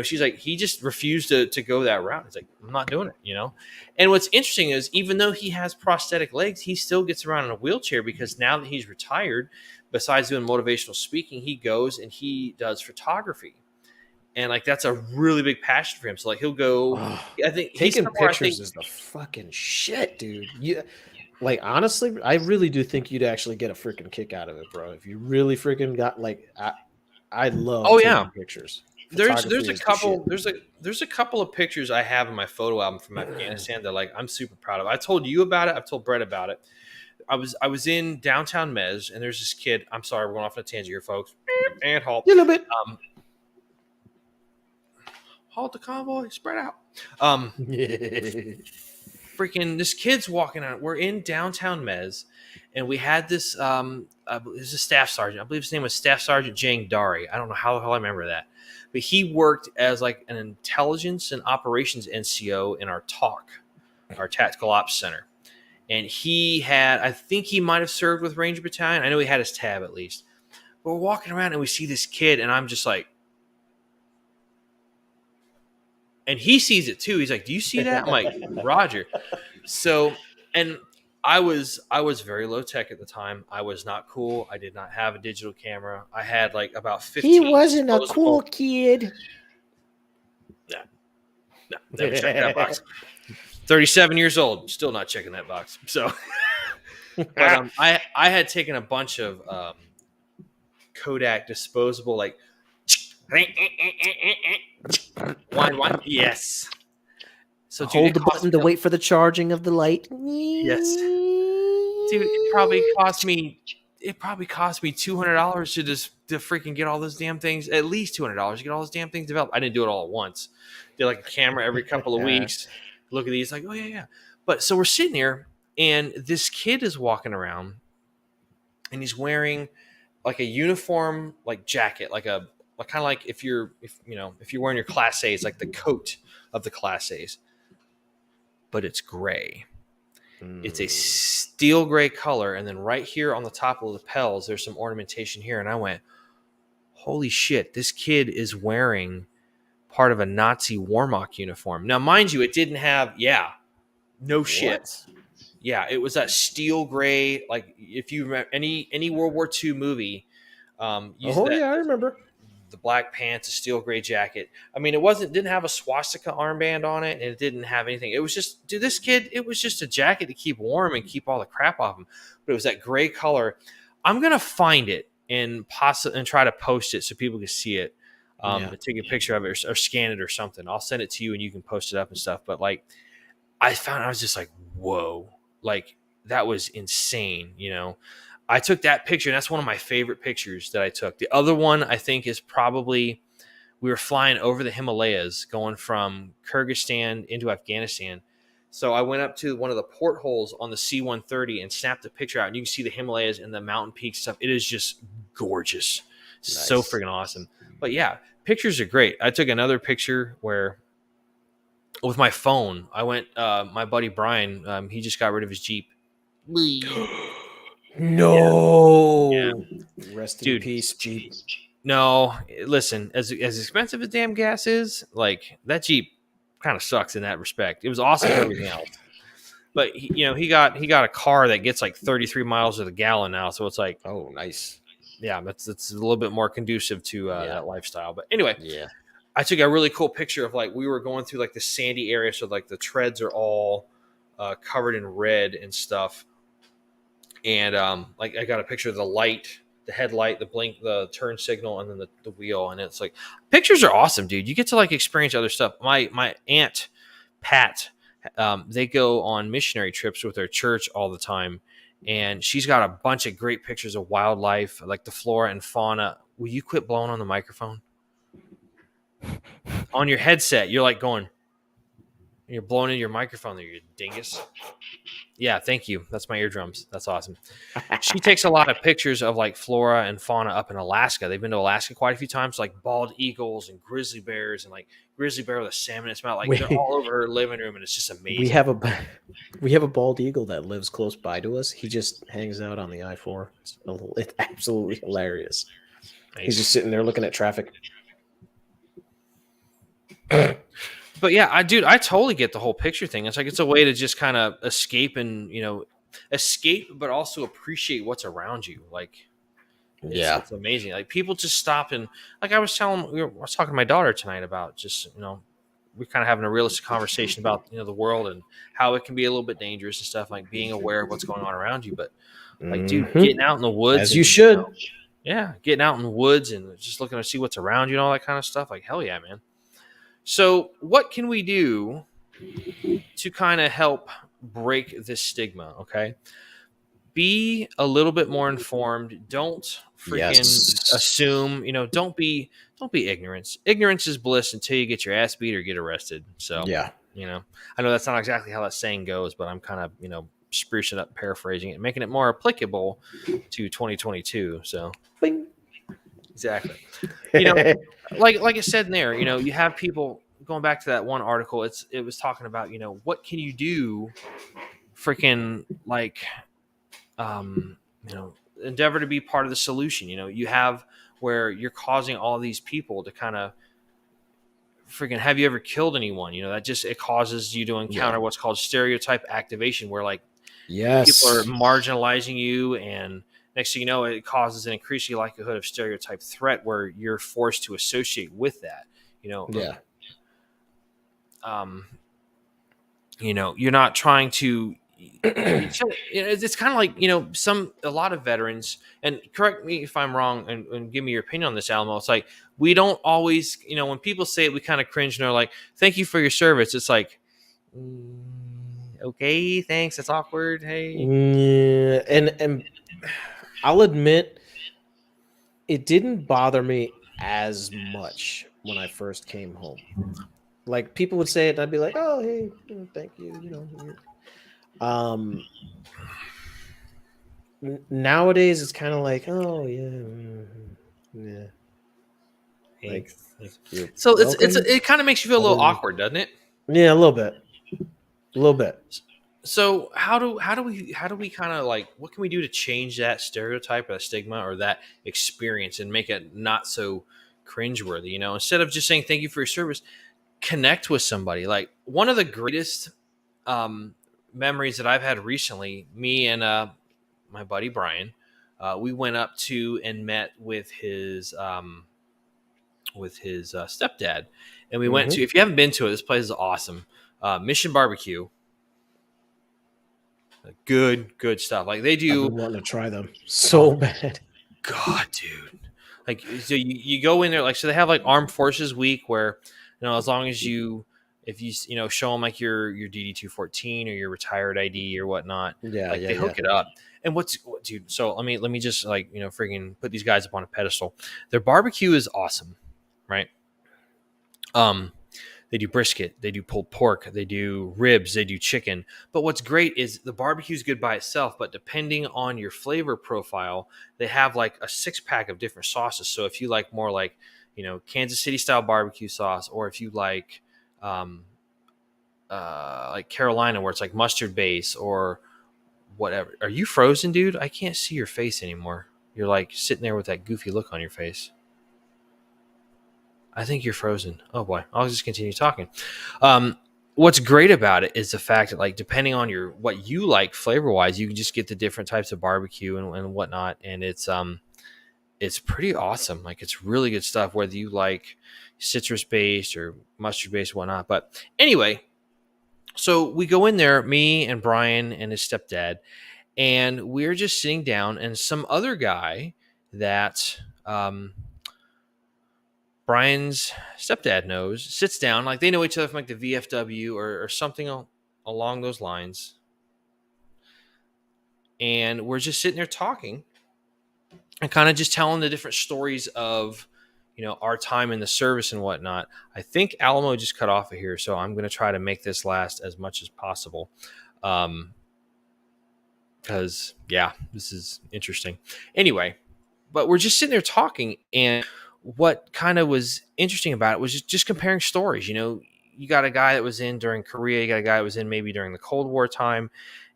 she's like, he just refused to go that route. He's like, I'm not doing it, And what's interesting is even though he has prosthetic legs, he still gets around in a wheelchair because now that he's retired, besides doing motivational speaking, he goes and he does photography. And like, that's a really big passion for him. So like, he'll go, I think taking pictures is the fucking shit, dude. Like, honestly, I really do think you'd actually get a freaking kick out of it, bro. If you really freaking got like, I love taking pictures. There's a couple of pictures I have in my photo album from Afghanistan that like I'm super proud of. I told you about it. I've told Brett about it. I was in downtown Mez, and there's this kid. I'm sorry, we're going off on a tangent here, folks. And halt. A little bit. Halt the convoy. Spread out. Freaking this kid's walking out. We're in downtown Mez, and we had this. It was a staff sergeant. I believe his name was Staff Sergeant Jang Dari. I don't know how the hell I remember that, but he worked as like an intelligence and operations NCO in our tactical ops center. And I think he might have served with Ranger Battalion. I know he had his tab at least. But we're walking around and we see this kid, and I'm just like, and he sees it too. He's like, do you see that? I'm like, Roger. So, and I was very low tech at the time. I was not cool. I did not have a digital camera. I had like about 15. He wasn't a cool kid. No, never checked that box. 37 years old, still not checking that box. So, but I had taken a bunch of Kodak disposable, like, one, yes. So hold the button to wait for the charging of the light. Yes, dude. It probably cost me $200 to freaking get all those damn things. At least $200 to get all those damn things developed. I didn't do it all at once. Did like a camera every couple of weeks. Look at these, like, oh yeah. But so we're sitting here, and this kid is walking around, and he's wearing like a uniform, like jacket, like kind of like if you're wearing your Class A, it's like the coat of the Class A's, but it's gray. It's a steel gray color, and then right here on the top of the lapels, there's some ornamentation here, and I went, holy shit, this kid is wearing part of a Nazi Wehrmacht uniform. Now, mind you, it didn't have, shit. Yeah, it was that steel gray, like if you remember any World War II movie. I remember. The black pants, a steel gray jacket. I mean, didn't have a swastika armband on it, and it didn't have anything. It was just, dude, this kid, it was just a jacket to keep warm and keep all the crap off him. But it was that gray color. I'm gonna find it and try to post it so people can see it. Take a picture of it or scan it or something. I'll send it to you and you can post it up and stuff. But like, I was just like, whoa, like that was insane. I took that picture, and that's one of my favorite pictures that I took. The other one I think is probably, we were flying over the Himalayas going from Kyrgyzstan into Afghanistan. So I went up to one of the portholes on the C-130 and snapped the picture out, and you can see the Himalayas and the mountain peaks and stuff. It is just gorgeous. Nice. So freaking awesome. But yeah, pictures are great. I took another picture where with my phone, I went, my buddy Brian, he just got rid of his Jeep. No. Yeah. Rest in peace, Jeep. No, listen, as expensive as damn gas is, like that Jeep kind of sucks in that respect. It was awesome for everything else. But he got a car that gets like 33 miles to the gallon now, so it's like, oh, nice. Yeah, that's a little bit more conducive to that lifestyle. But anyway, I took a really cool picture of like we were going through like the sandy area, so like the treads are all covered in red and stuff. And like I got a picture of the light, the headlight, the blink, the turn signal, and then the wheel. And it's like pictures are awesome, dude. You get to like experience other stuff. My aunt Pat, they go on missionary trips with their church all the time. And she's got a bunch of great pictures of wildlife, like the flora and fauna. Will you quit blowing on the microphone? On your headset, you're like going. You're blowing in your microphone there, you dingus. Yeah, thank you. That's my eardrums. That's awesome. She takes a lot of pictures of like flora and fauna up in Alaska. They've been to Alaska quite a few times, like bald eagles and grizzly bears and like grizzly bear with a salmon in its mouth. Like they're We all over her living room, and it's just we amazing. have a we have a bald eagle that lives close by to us. He just hangs out on the I-4. It's absolutely hilarious. He's just sitting there looking at traffic. But yeah, I totally get the whole picture thing. It's like it's a way to just kind of escape and escape, but also appreciate what's around you. Like, it's amazing. Like people just stop and like I was talking to my daughter tonight about just we're kind of having a realistic conversation about the world and how it can be a little bit dangerous and stuff. Like being aware of what's going on around you, but like dude, getting out in the woods as you should. Yeah, getting out in the woods and just looking to see what's around you and all that kind of stuff. Like hell yeah, man. So, what can we do to kind of help break this stigma? Okay, be a little bit more informed. Don't freaking assume. Don't be ignorant. Ignorance is bliss until you get your ass beat or get arrested. So, Yeah. I know that's not exactly how that saying goes, but I'm kind of sprucing up, paraphrasing it, making it more applicable to 2022. So, Bing. exactly. Like I said in there, you have people going back to that one article. It was talking about, what can you do, freaking like, endeavor to be part of the solution. You have where you're causing all these people to kind of freaking. Have you ever killed anyone? That just it causes you to encounter what's called stereotype activation, where like people are marginalizing you and. Next thing you know, it causes an increasing likelihood of stereotype threat where you're forced to associate with that. You're not trying to. It's kind of like a lot of veterans, and correct me if I'm wrong, and give me your opinion on this, Alamo. It's like we don't always, when people say it, we kind of cringe and they're like, "Thank you for your service." It's like. Okay, thanks. That's awkward. Hey, yeah, and I'll admit, it didn't bother me as much when I first came home. Like people would say it, and I'd be like, "Oh, hey, thank you." Nowadays, it's kind of like, "Oh, yeah." Like, so it kind of makes you feel a little awkward, doesn't it? Yeah, a little bit. So how do we kind of like, what can we do to change that stereotype or that stigma or that experience and make it not so cringeworthy? Instead of just saying thank you for your service, connect with somebody. Like one of the greatest memories that I've had recently, me and my buddy Brian, we went up to and met with his stepdad, and we went to. If you haven't been to it, this place is awesome. Mission Barbecue. Good stuff. Like they do. I've been wanting to try them so bad. God, dude. Like so you go in there, like, so they have like Armed Forces Week where, as long as if you show them like your DD-214 or your retired ID or whatnot, they hook it up. And dude, so let me just like, freaking put these guys up on a pedestal. Their barbecue is awesome, right? They do brisket, they do pulled pork, they do ribs, they do chicken. But what's great is the barbecue is good by itself, but depending on your flavor profile, they have like a 6-pack of different sauces. So if you like more like, Kansas City style barbecue sauce, or if you like Carolina where it's like mustard base or whatever. Are you frozen, dude? I can't see your face anymore. You're like sitting there with that goofy look on your face. I think you're frozen. Oh boy, I'll just continue talking. What's great about it is the fact that, like, depending on what you like flavor wise, you can just get the different types of barbecue and whatnot, and it's pretty awesome. Like, it's really good stuff, whether you like citrus based or mustard based, whatnot. But anyway, so we go in there, me and Brian and his stepdad, and we're just sitting down, and some other guy that Brian's stepdad knows sits down, like they know each other from like the VFW or something along those lines. And we're just sitting there talking and kind of just telling the different stories of, our time in the service and whatnot. I think Alamo just cut off of here, so I'm going to try to make this last as much as possible. Because this is interesting. Anyway, but we're just sitting there talking, and what kind of was interesting about it was just comparing stories. You got a guy that was in during Korea, you got a guy that was in maybe during the Cold War time,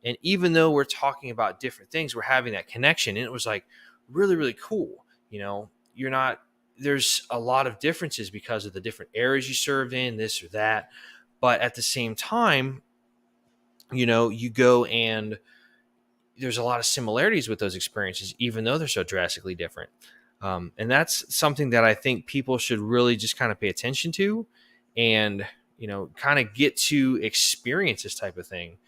and even though we're talking about different things, we're having that connection, and it was like really, really cool. There's a lot of differences because of the different eras you served in, this or that, but at the same time, you go and there's a lot of similarities with those experiences, even though they're so drastically different. And that's something that I think people should really just kind of pay attention to and, kind of get to experience this type of thing,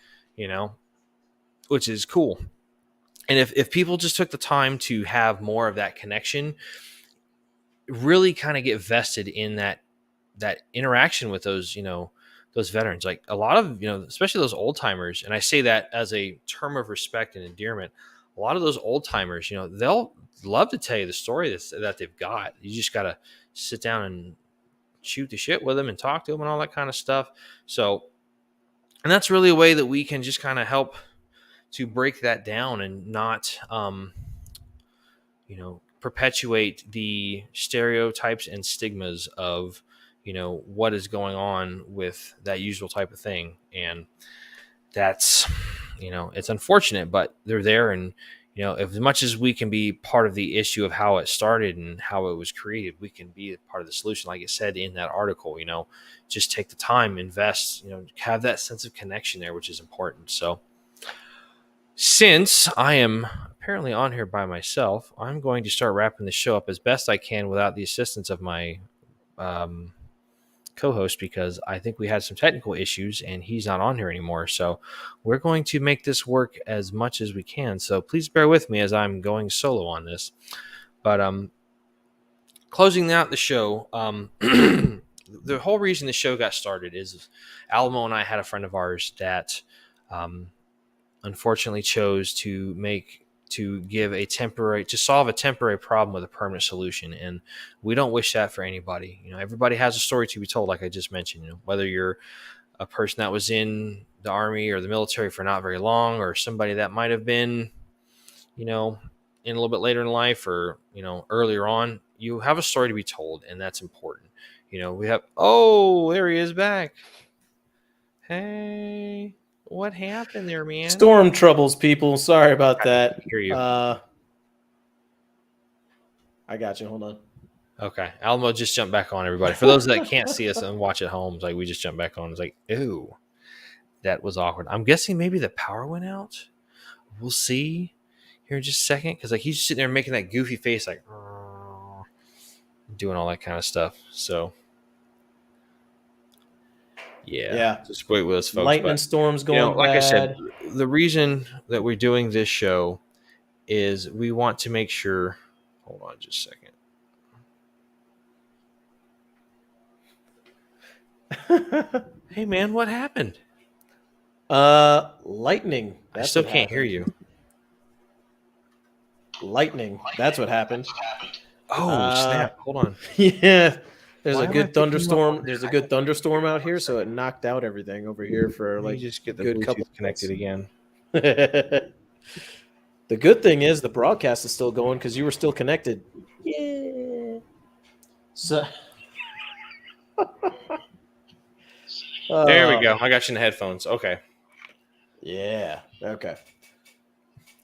which is cool. And if people just took the time to have more of that connection, really kind of get vested in that interaction with those, those veterans, like a lot of, especially those old timers. And I say that as a term of respect and endearment. A lot of those old timers, they'll love to tell you the story that they've got. You just got to sit down and shoot the shit with them and talk to them and all that kind of stuff. So, and that's really a way that we can just kind of help to break that down and not, perpetuate the stereotypes and stigmas of, what is going on with that usual type of thing. And that's, it's unfortunate, but they're there. And, as much as we can be part of the issue of how it started and how it was created, we can be a part of the solution. Like it said in that article, just take the time, invest, have that sense of connection there, which is important. So since I am apparently on here by myself, I'm going to start wrapping the show up as best I can without the assistance of my, co-host, because I think we had some technical issues and he's not on here anymore. So we're going to make this work as much as we can. So please bear with me as I'm going solo on this. But closing out the show, the whole reason the show got started is Alamo and I had a friend of ours that unfortunately chose to solve a temporary problem with a permanent solution. And we don't wish that for anybody. Everybody has a story to be told, like I just mentioned, whether you're a person that was in the Army or the military for not very long, or somebody that might have been, in a little bit later in life or, earlier on, you have a story to be told, and that's important. We have, there he is back. Hey. What happened there, man? Storm troubles, people. Sorry about that. I hear you. I got you. Hold on. Okay. Alamo just jumped back on, everybody. For those that can't see us and watch at home, it's like we just jumped back on. It's like, ew, that was awkward. I'm guessing maybe the power went out. We'll see here in just a second. Because he's just sitting there making that goofy face, like doing all that kind of stuff. So yeah. Just wait with us, folks. Lightning storms going like bad. I said, the reason that we're doing this show is we want to make sure. Hold on just a second. Hey, man, what happened? Lightning. I still can't hear you. Lightning. That's what happened. Oh, snap. Hold on. Yeah. There's Why a am I good picking thunderstorm. up? There's a good thunderstorm out here, so it knocked out everything over here for Let me like just get the good Bluetooth couple connected again. The good thing is the broadcast is still going because you were still connected. Yeah. So There we go. I got you in the headphones. Okay. Yeah. Okay.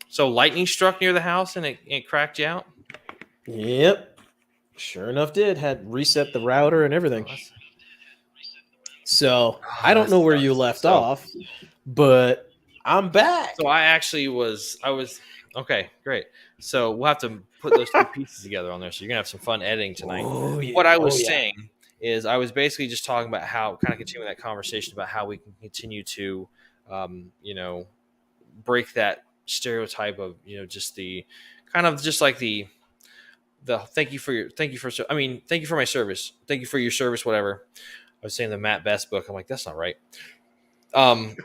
So lightning struck near the house and it cracked you out? Yep. Sure enough, had reset the router and everything. So I don't know where you left off, but I'm back. So I was okay, great. So we'll have to put those two pieces together on there. So you're gonna have some fun editing tonight. Oh, yeah. What I was saying is I was basically just talking about how kind of continuing that conversation about how we can continue to, break that stereotype of, just the kind of just like the thank you for my service. Thank you for your service, whatever. I was saying the Matt Best book. I'm like, that's not right. That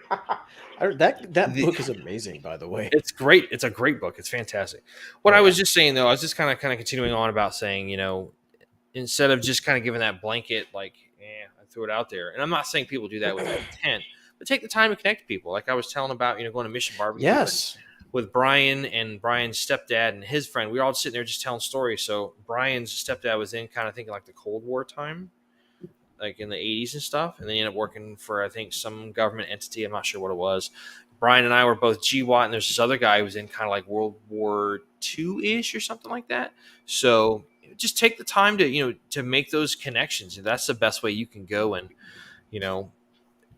book is amazing, by the way. It's great. It's a great book. It's fantastic. What I was just saying, though, I was just kind of continuing on about saying, instead of just kind of giving that blanket, like, I threw it out there. And I'm not saying people do that with that intent, but take the time to connect to people. Like I was telling about, going to Mission Barbecue Yes. with Brian and Brian's stepdad and his friend. We were all sitting there just telling stories. So Brian's stepdad was in kind of thinking like the Cold War time, like in the 80s and stuff. And they ended up working for, I think, some government entity. I'm not sure what it was. Brian and I were both GWAT, and there's this other guy who was in kind of like World War II-ish or something like that. So just take the time to, to make those connections. And that's the best way you can go and,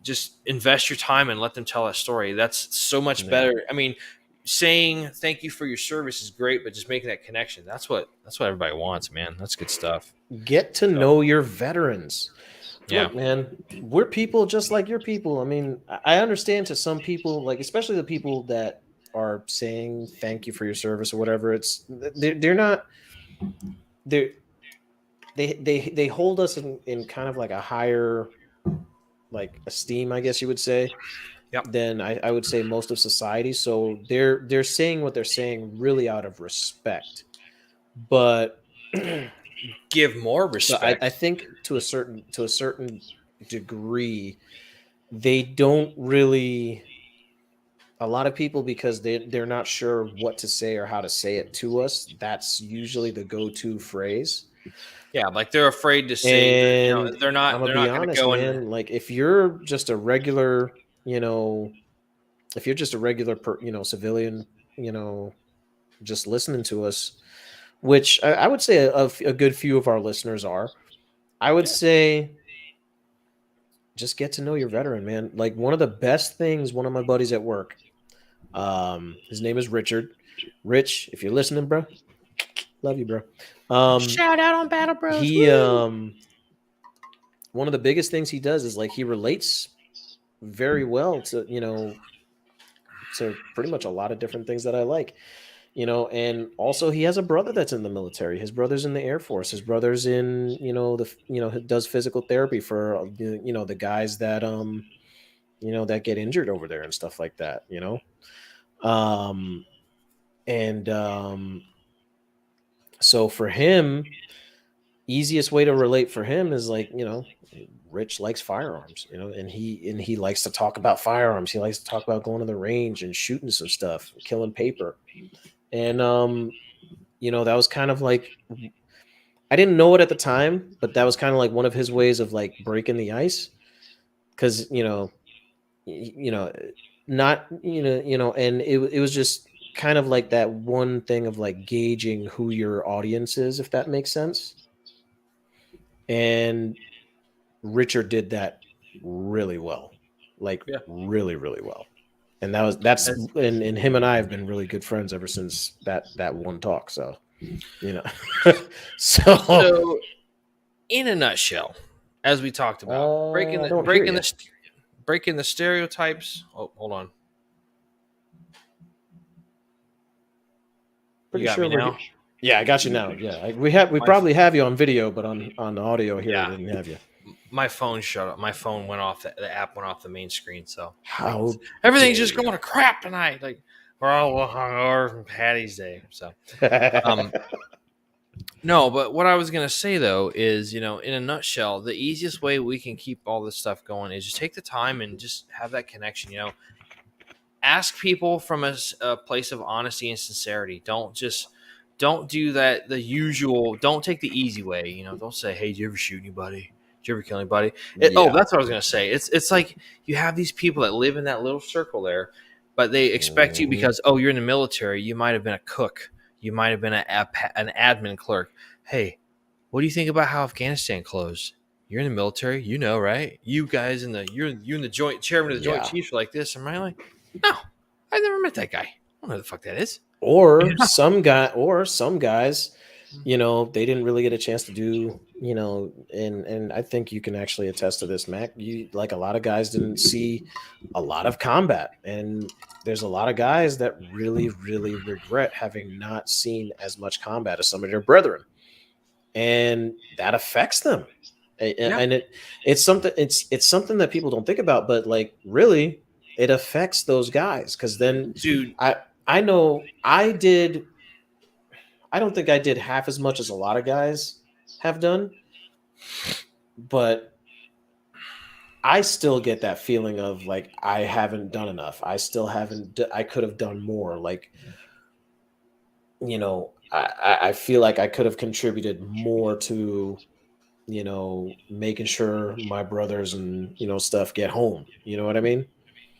just invest your time and let them tell that story. That's so much better. I mean, saying thank you for your service is great, but just making that connection, that's what everybody wants, man. That's good stuff. Get to know your veterans. Yeah. Look, man, we're people just like your people. I mean, I understand to some people, like especially the people that are saying thank you for your service or whatever. They're not they hold us in kind of like a higher like esteem, I guess you would say, than I would say most of society. So they're saying what they're saying really out of respect, but give more respect. I think to a certain degree, they don't really. A lot of people, because they're not sure what to say or how to say it to us, that's usually the go-to phrase. Yeah, like they're afraid to say. And they're not. I'm They're gonna not be going to honest, go man. and Like if you're just a regular, if you're just a regular, civilian, just listening to us, which I would say a good few of our listeners are. I would say just get to know your veteran, man. Like one of the best things, one of my buddies at work, his name is Richard. Rich, if you're listening, bro, love you, bro. shout out on Battle Bros. He one of the biggest things he does is like he relates very well to to pretty much a lot of different things that I like. And also he has a brother that's in the military. His brother's in the Air Force. His brother's in, does physical therapy for, the guys that, that get injured over there and stuff like that, and so for him, easiest way to relate for him is like, Rich likes firearms, and he likes to talk about firearms. He likes to talk about going to the range and shooting some stuff, killing paper. And that was kind of like, I didn't know it at the time, but that was kind of like one of his ways of like breaking the ice. Cause not, and it was just kind of like that one thing of like gauging who your audience is, if that makes sense. And Richard did that really well, really, really well. And and him and I have been really good friends ever since that one talk. So, So in a nutshell, as we talked about, breaking the stereotypes. Oh, hold on. Pretty You got sure me now? Yeah, I got you now. Yeah, we probably have you on video, but on the audio here, we didn't have you. My phone shut up. My phone went off. The app went off the main screen. So everything's just going to crap tonight. Like we're all hungover from Patty's Day. So, no. But what I was gonna say though is, in a nutshell, the easiest way we can keep all this stuff going is just take the time and just have that connection. Ask people from a place of honesty and sincerity. Don't do that. The usual. Don't take the easy way. Don't say, "Hey, did you ever shoot anybody? Did you ever kill anybody?" Oh, that's what I was gonna say. It's like you have these people that live in that little circle there, but they expect you because you're in the military. You might have been a cook. You might have been an admin clerk. Hey, what do you think about how Afghanistan closed? You're in the military, right? You guys you're in the joint chairman of the Joint Chiefs are like this. Am I like, no, I've never met that guy. I don't know who the fuck that is. Or some guys, they didn't really get a chance to do, and I think you can actually attest to this, Mac. You like a lot of guys didn't see a lot of combat, and there's a lot of guys that really, really regret having not seen as much combat as some of their brethren, and that affects them. And it's something that people don't think about, but like really, it affects those guys because then, dude, I know I don't think I did half as much as a lot of guys, have done, but I still get that feeling of like I haven't done enough. I still haven't. I could have done more. Like, I feel like I could have contributed more to, making sure my brothers and stuff get home. You know what I mean?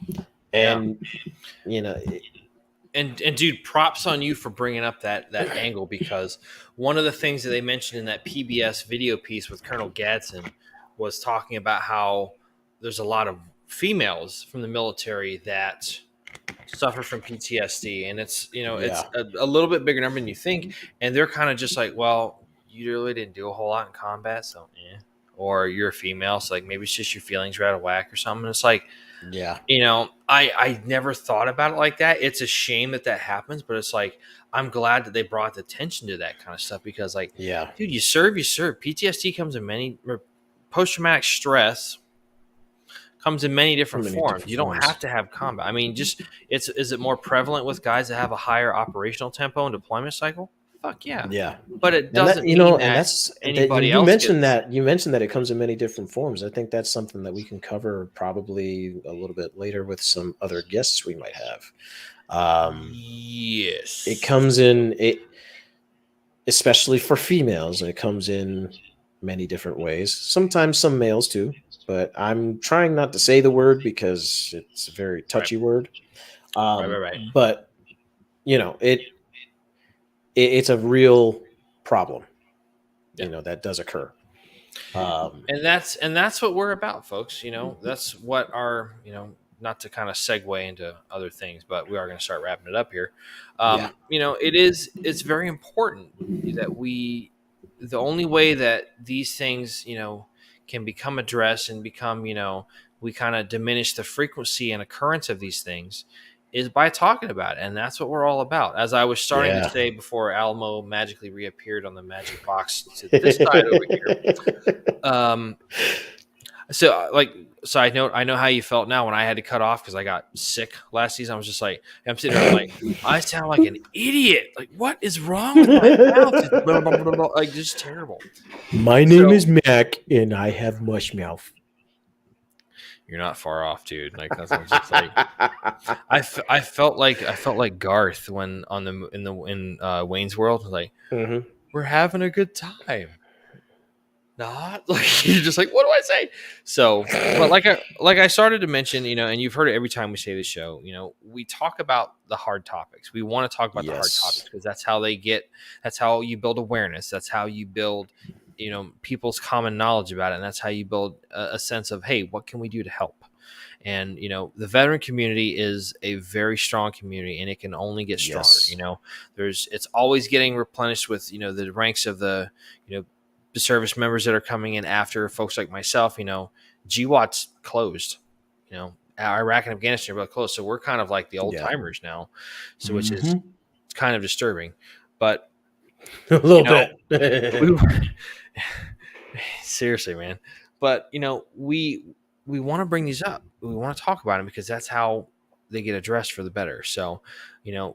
Yeah. And you know, it- And dude, props on you for bringing up that angle, because one of the things that they mentioned in that PBS video piece with Colonel Gadsden was talking about how there's a lot of females from the military that suffer from PTSD, and it's it's yeah, a little bit bigger number than you think, and they're kind of just like, well, you really didn't do a whole lot in combat, so or you're a female, so like maybe it's just your feelings are out of whack or something. And it's like, yeah, I never thought about it like that. It's a shame that happens, but it's like, I'm glad that they brought the attention to that kind of stuff, because like, yeah. dude, you serve. PTSD comes in many, post-traumatic stress comes in many From different many forms. different You don't forms. have to have combat. I mean, just is it more prevalent with guys that have a higher operational tempo and deployment cycle? Fuck yeah. Yeah. But it And doesn't that, mean and that that's that anybody you else mentioned gets. that it comes in many different forms. I think that's something that we can cover probably a little bit later with some other guests we might have. It Yes. comes in it, especially for females. It comes in many different ways. Sometimes some males too, but I'm trying not to say the word because it's a very Right. touchy word. Right. But it's a real problem. Yeah. That does occur. And that's what we're about, folks. That's what our, not to kind of segue into other things, but we are going to start wrapping it up here. Yeah. It's very important that the only way that these things, can become addressed and become, we kind of diminish the frequency and occurrence of these things is by talking about it. And that's what we're all about. As I was starting to Yeah. say before Alamo magically reappeared on the magic box to this side over here. So like, side note, I know how you felt now when I had to cut off because I got sick last season. I was just like, I'm sitting there like, I sound like an idiot. Like, what is wrong with my mouth? It's blah, blah, blah, blah, like, just terrible. My name is Mac, and I have mush mouth. You're not far off, dude. Like, that's what just like, I felt like Garth when in Wayne's World, like, Mhm. we're having a good time. Not like, you're just like, what do I say? So, but like I started to mention, and you've heard it every time we say this show, we talk about the hard topics. We want to talk about the hard Yes. topics because that's how you build awareness. That's how you build, people's common knowledge about it. And that's how you build a sense of, hey, what can we do to help? And, the veteran community is a very strong community and it can only get stronger. Yes. It's always getting replenished with, the ranks of the service members that are coming in after folks like myself. GWAT's closed, Iraq and Afghanistan are both closed. So we're kind of like the old timers now. So which is it's kind of disturbing, but a little bit. Seriously, man. But we want to bring these up. We want to talk about them because that's how they get addressed for the better. So,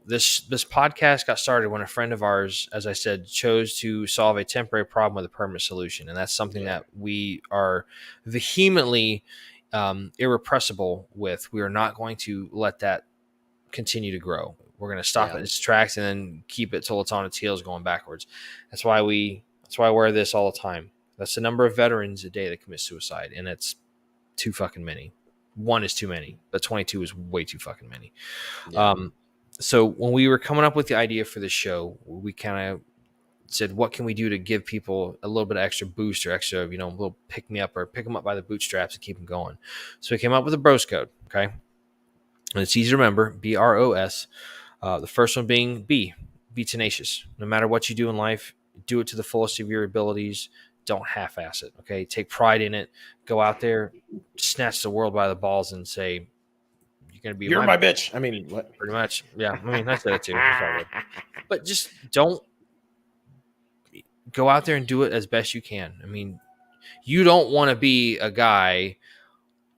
this podcast got started when a friend of ours, as I said, chose to solve a temporary problem with a permanent solution. And that's something that we are vehemently irrepressible with. We are not going to let that continue to grow. We're going to stop it in its tracks and then keep it till it's on its heels going backwards. That's why I wear this all the time. That's the number of veterans a day that commit suicide. And it's too fucking many. One is too many, but 22 is way too fucking many. Yeah. So when we were coming up with the idea for the show, we kind of said, what can we do to give people a little bit of extra boost or extra, a little pick me up or pick them up by the bootstraps and keep them going. So we came up with a bros code. Okay. And it's easy to remember, BROS. The first one being be tenacious. No matter what you do in life, do it to the fullest of your abilities. Don't half-ass it. Okay. Take pride in it. Go out there, snatch the world by the balls and say, You're my bitch. I mean, what? Pretty much. Yeah. I mean, I said it too. But just don't go out there and do it as best you can. I mean, you don't want to be a guy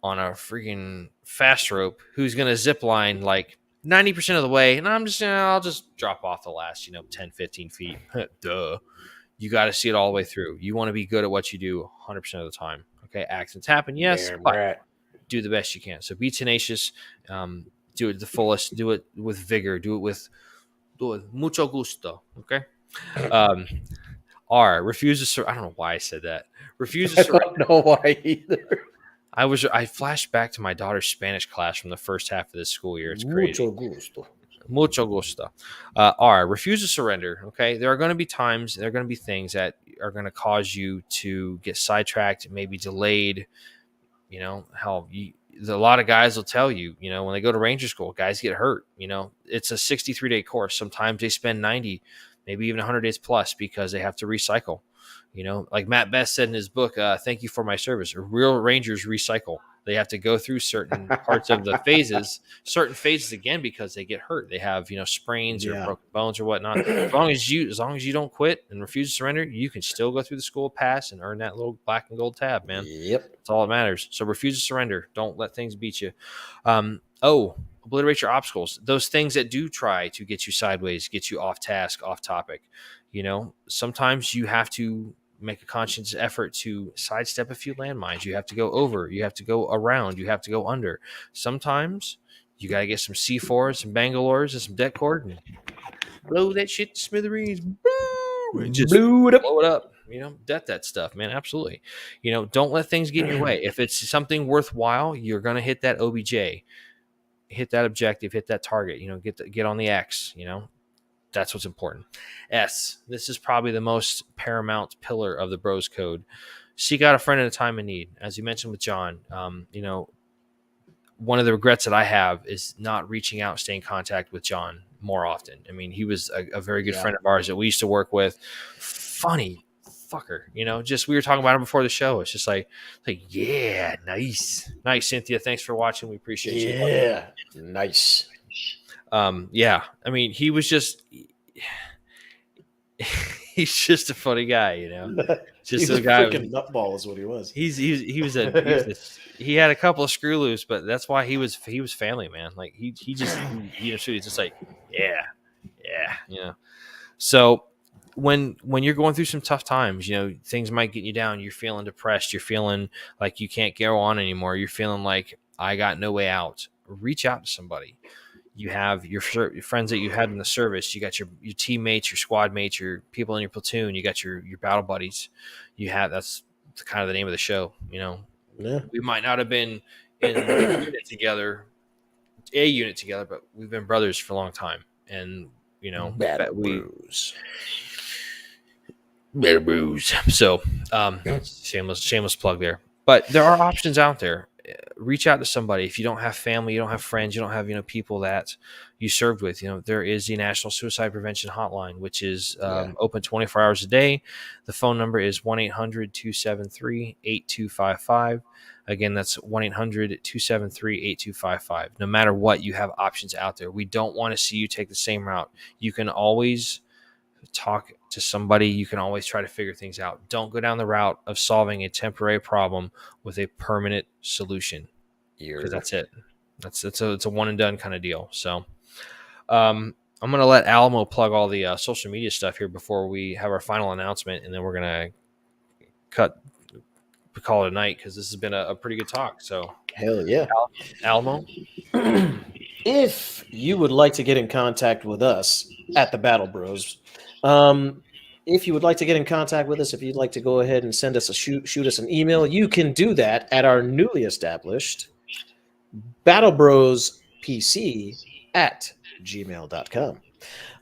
on a freaking fast rope who's going to zip line like 90% of the way. And I'll just drop off the last, 10, 15 feet. Duh. You got to see it all the way through. You want to be good at what you do 100% of the time. Okay, accidents happen, yes, Damn but right. do the best you can. So be tenacious. Do it to the fullest. Do it with vigor. Do it with mucho gusto. Okay. Um, R, refuse to surrender. I don't know why I said that. Refuse to I surrender. don't know why either. I flashed back to my daughter's Spanish class from the first half of this school year. It's crazy. Mucho gusto. Mucho gusto. R, refuse to surrender. Okay. There are going to be times, there are going to be things that are going to cause you to get sidetracked, maybe delayed. You know, a lot of guys will tell you, you know, when they go to Ranger School, guys get hurt. You know, it's a 63-day course. Sometimes they spend 90, maybe even 100 days plus because they have to recycle. You know, like Matt Best said in his book, Thank You for My Service, real Rangers recycle. They have to go through certain parts of the certain phases again because they get hurt. They have, you know, sprains or broken bones or whatnot. As long as you don't quit and refuse to surrender, you can still go through the school pass and earn that little black and gold tab, man. Yep. That's all that matters. So refuse to surrender. Don't let things beat you. Obliterate your obstacles. Those things that do try to get you sideways, get you off task, off topic. You know, sometimes you have to make a conscious effort to sidestep a few landmines. You have to go over. You have to go around. You have to go under. Sometimes you got to get some C4s, some Bangalores, and some det cord and blow that shit to smithereens. Just blew it up. blow it up. You know, that stuff, man. Absolutely. You know, don't let things get in your way. If it's something worthwhile, you're going to hit that OBJ, hit that objective, hit that target, you know, get on the X, you know. That's what's important. S, this is probably the most paramount pillar of the Bros Code. Seek out a friend in a time of need. As you mentioned with John, you know, one of the regrets that I have is not reaching out, staying in contact with John more often. I mean, he was a very good friend of ours that we used to work with. Funny fucker, you know, just we were talking about him before the show. It's just like, yeah, nice, Cynthia. Thanks for watching. We appreciate you. Yeah, nice. Yeah, I mean, he was just he's just a funny guy, you know. Just he was a guy. Freaking nutball is what he was. He had a couple of screw loose, but that's why he was family, man. Like he's just like yeah, you know. So when you're going through some tough times, you know, things might get you down. You're feeling depressed. You're feeling like you can't go on anymore. You're feeling like I got no way out. Reach out to somebody. You have your friends that you had in the service. You got your teammates, your squad mates, your people in your platoon. You got your battle buddies. That's kind of the name of the show. You know, we might not have been in a unit together, but we've been brothers for a long time. And you know, Battle Brews. So, shameless plug there. But there are options out there. Reach out to somebody. If you don't have family, you don't have friends, you don't have, you know, people that you served with, you know, there is the National Suicide Prevention Hotline, which is open 24 hours a day. The phone number is 1-800-273-8255. Again, that's 1-800-273-8255. No matter what, you have options out there. We don't want to see you take the same route. You can always talk to somebody. You can always try to figure things out. Don't go down the route of solving a temporary problem with a permanent solution, because that's it. It's a one and done kind of deal. So I'm going to let Alamo plug all the social media stuff here before we have our final announcement, and then we're going to call it a night, because this has been a pretty good talk. So hell yeah. Alamo, if you would like to get in contact with us at the Battle Bros, if you would like to get in contact with us, if you'd like to go ahead and send us shoot us an email, you can do that at our newly established battlebrospc@gmail.com.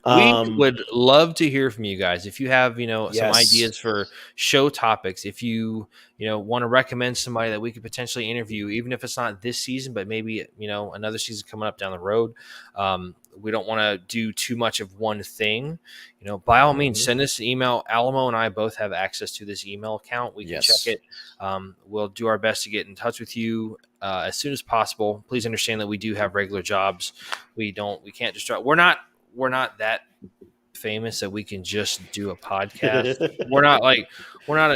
We would love to hear from you guys. If you have, you know, some ideas for show topics, if you want to recommend somebody that we could potentially interview, even if it's not this season, but maybe, you know, another season coming up down the road. We don't want to do too much of one thing, you know, by all means, send us an email. Alamo and I both have access to this email account. We can check it. We'll do our best to get in touch with you as soon as possible. Please understand that we do have regular jobs. We can't just we're not that famous that we can just do a podcast. we're not,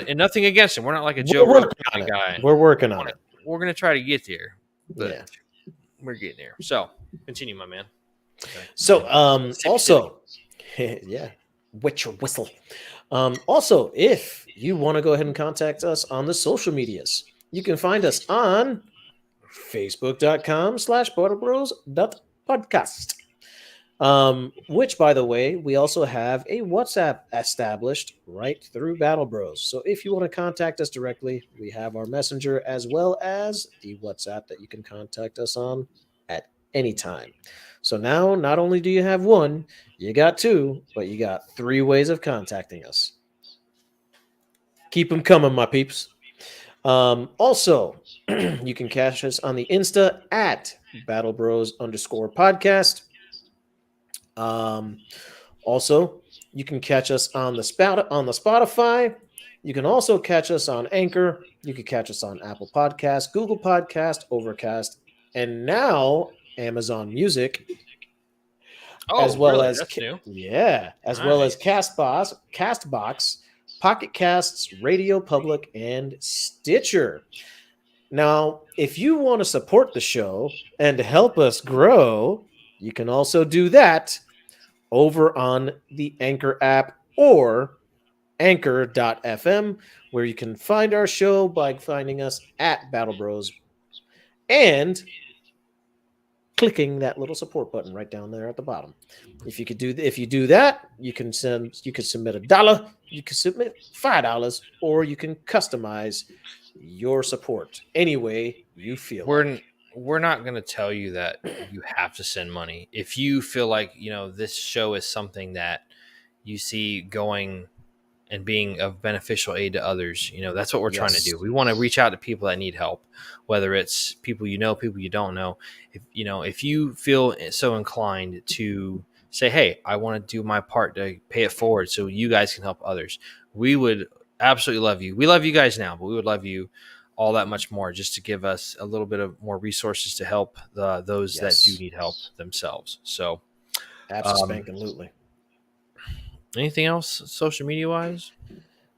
and nothing against him. We're not like a Joe Rogan kind of guy. We're working on it. We're going to try to get there, but we're getting there. So continue, my man. Okay. So, also, wet your whistle. Also, if you want to go ahead and contact us on the social medias, you can find us on facebook.com/borderbros.podcast. Which, by the way, we also have a WhatsApp established right through Battle Bros. So if you want to contact us directly, we have our messenger as well as the WhatsApp that you can contact us on at any time. So now, not only do you have one, you got two, but you got three ways of contacting us. Keep them coming, my peeps. Also, you can catch us on the Insta at Battle Bros _podcast. Also, you can catch us on the Spotify. You can also catch us on Anchor. You can catch us on Apple Podcasts, Google Podcast, Overcast, and now Amazon Music, as Oh, well really? as That's new. as well as Nice. Castbox, Pocket Casts, Radio Public, and Stitcher. Now, if you want to support the show and help us grow, you can also do that over on the Anchor app or anchor.fm, where you can find our show by finding us at Battle Bros and clicking that little support button right down there at the bottom. If you do that, you can submit $1, you can submit $5, or you can customize your support any way you feel. We're not going to tell you that you have to send money. If you feel like, this show is something that you see going and being of beneficial aid to others, that's what we're trying to do. We want to reach out to people that need help, whether it's people people you don't know. If you feel so inclined to say, hey, I want to do my part to pay it forward so you guys can help others, we would absolutely love you. We love you guys now, but we would love you all that much more, just to give us a little bit of more resources to help those that do need help themselves. So Absolutely. Anything else social media wise?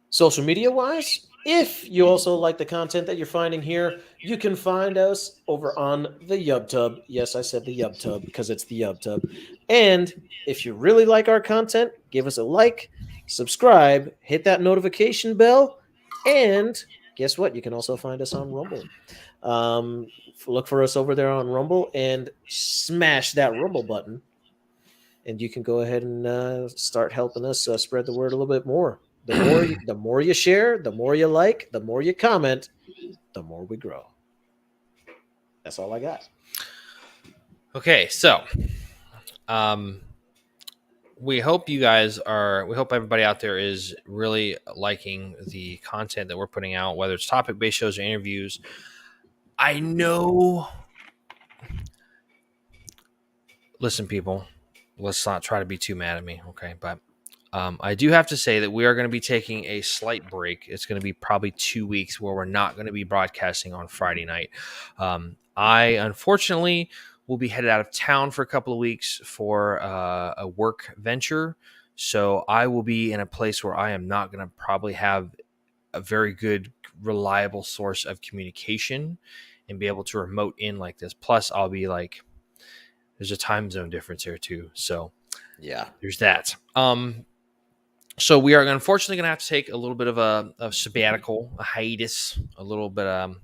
Social media wise, if you also like the content that you're finding here, you can find us over on the YubTub. Yes, I said the YubTub because it's the YubTub. And if you really like our content, give us a like, subscribe, hit that notification bell, and guess what? You can also find us on Rumble. Look for us over there on Rumble and smash that Rumble button. And you can go ahead and start helping us spread the word a little bit more. The more you share, the more you like, the more you comment, the more we grow. That's all I got. Okay, so we hope everybody out there is really liking the content that we're putting out, whether it's topic-based shows or interviews. I know. Listen, people, let's not try to be too mad at me, okay? But I do have to say that we are going to be taking a slight break. It's going to be probably 2 weeks where we're not going to be broadcasting on Friday night. I, unfortunately, will be headed out of town for a couple of weeks for a work venture. So I will be in a place where I am not going to probably have a very good, reliable source of communication and be able to remote in like this. Plus, I'll be like, there's a time zone difference here too. So yeah, there's that. So we are unfortunately going to have to take a little bit of a sabbatical, a hiatus, a little bit a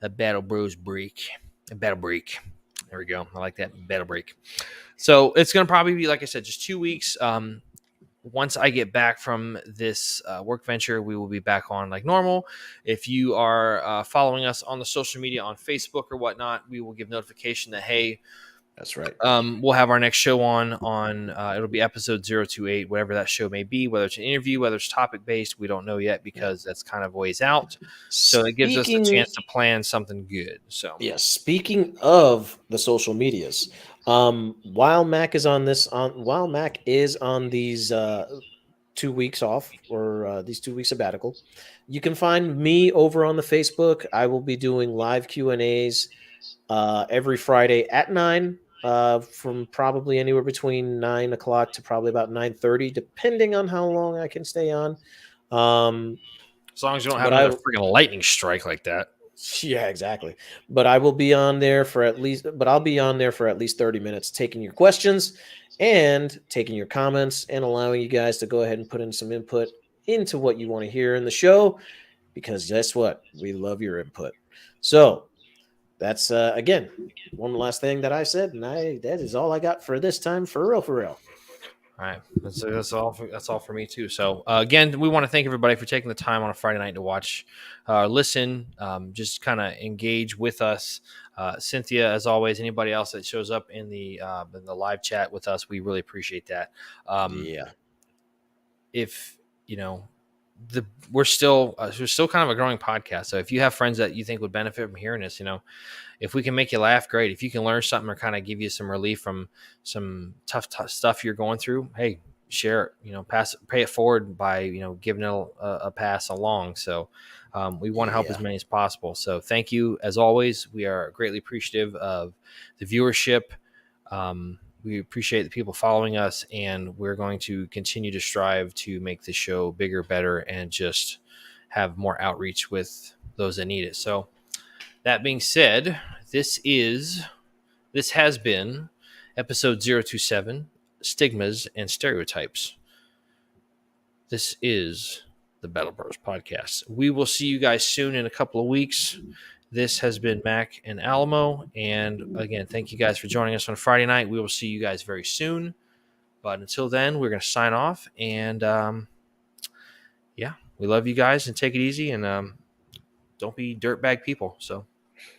Battle Bros break, a battle break. There we go. I like that, battle break. So it's going to probably be, like I said, just 2 weeks. Once I get back from this work venture, we will be back on like normal. If you are following us on the social media on Facebook or whatnot, we will give notification that, hey, that's right. We'll have our next show on it'll be episode 028, whatever that show may be, whether it's an interview, whether it's topic based, we don't know yet because that's kind of ways out. So it gives us a chance to plan something good. So yeah, speaking of the social medias, while Mac is on these 2 weeks off or these 2 weeks sabbatical, you can find me over on the Facebook. I will be doing live Q&As every Friday at 9, from probably anywhere between 9 o'clock to probably about 9:30, depending on how long I can stay on. As long as you don't have another freaking lightning strike like that. Yeah, exactly. But I'll be on there for at least 30 minutes taking your questions and taking your comments and allowing you guys to go ahead and put in some input into what you want to hear in the show, because guess what? We love your input. So that's again one last thing that I said, and that is all I got for this time, for real, for real. All right, that's all. That's all for me too. So again, we want to thank everybody for taking the time on a Friday night to watch, listen, just kind of engage with us. Cynthia, as always, anybody else that shows up in the live chat with us, we really appreciate that. Yeah. If you know, we're still kind of a growing podcast. So if you have friends that you think would benefit from hearing this, if we can make you laugh, great. If you can learn something or kind of give you some relief from some tough stuff you're going through, hey, share it, pay it forward by, giving it a pass along. So we want to help as many as possible. So thank you. As always, we are greatly appreciative of the viewership. We appreciate the people following us, and we're going to continue to strive to make this show bigger, better, and just have more outreach with those that need it. So that being said, this has been episode 027, Stigmas and Stereotypes. This is the Battle Bros podcast. We will see you guys soon in a couple of weeks. This has been Mac and Alamo. And again, thank you guys for joining us on Friday night. We will see you guys very soon. But until then, we're going to sign off. And we love you guys, and take it easy. And don't be dirtbag people. So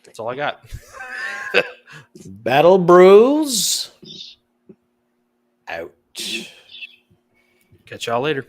that's all I got. Battle Bros out. Catch y'all later.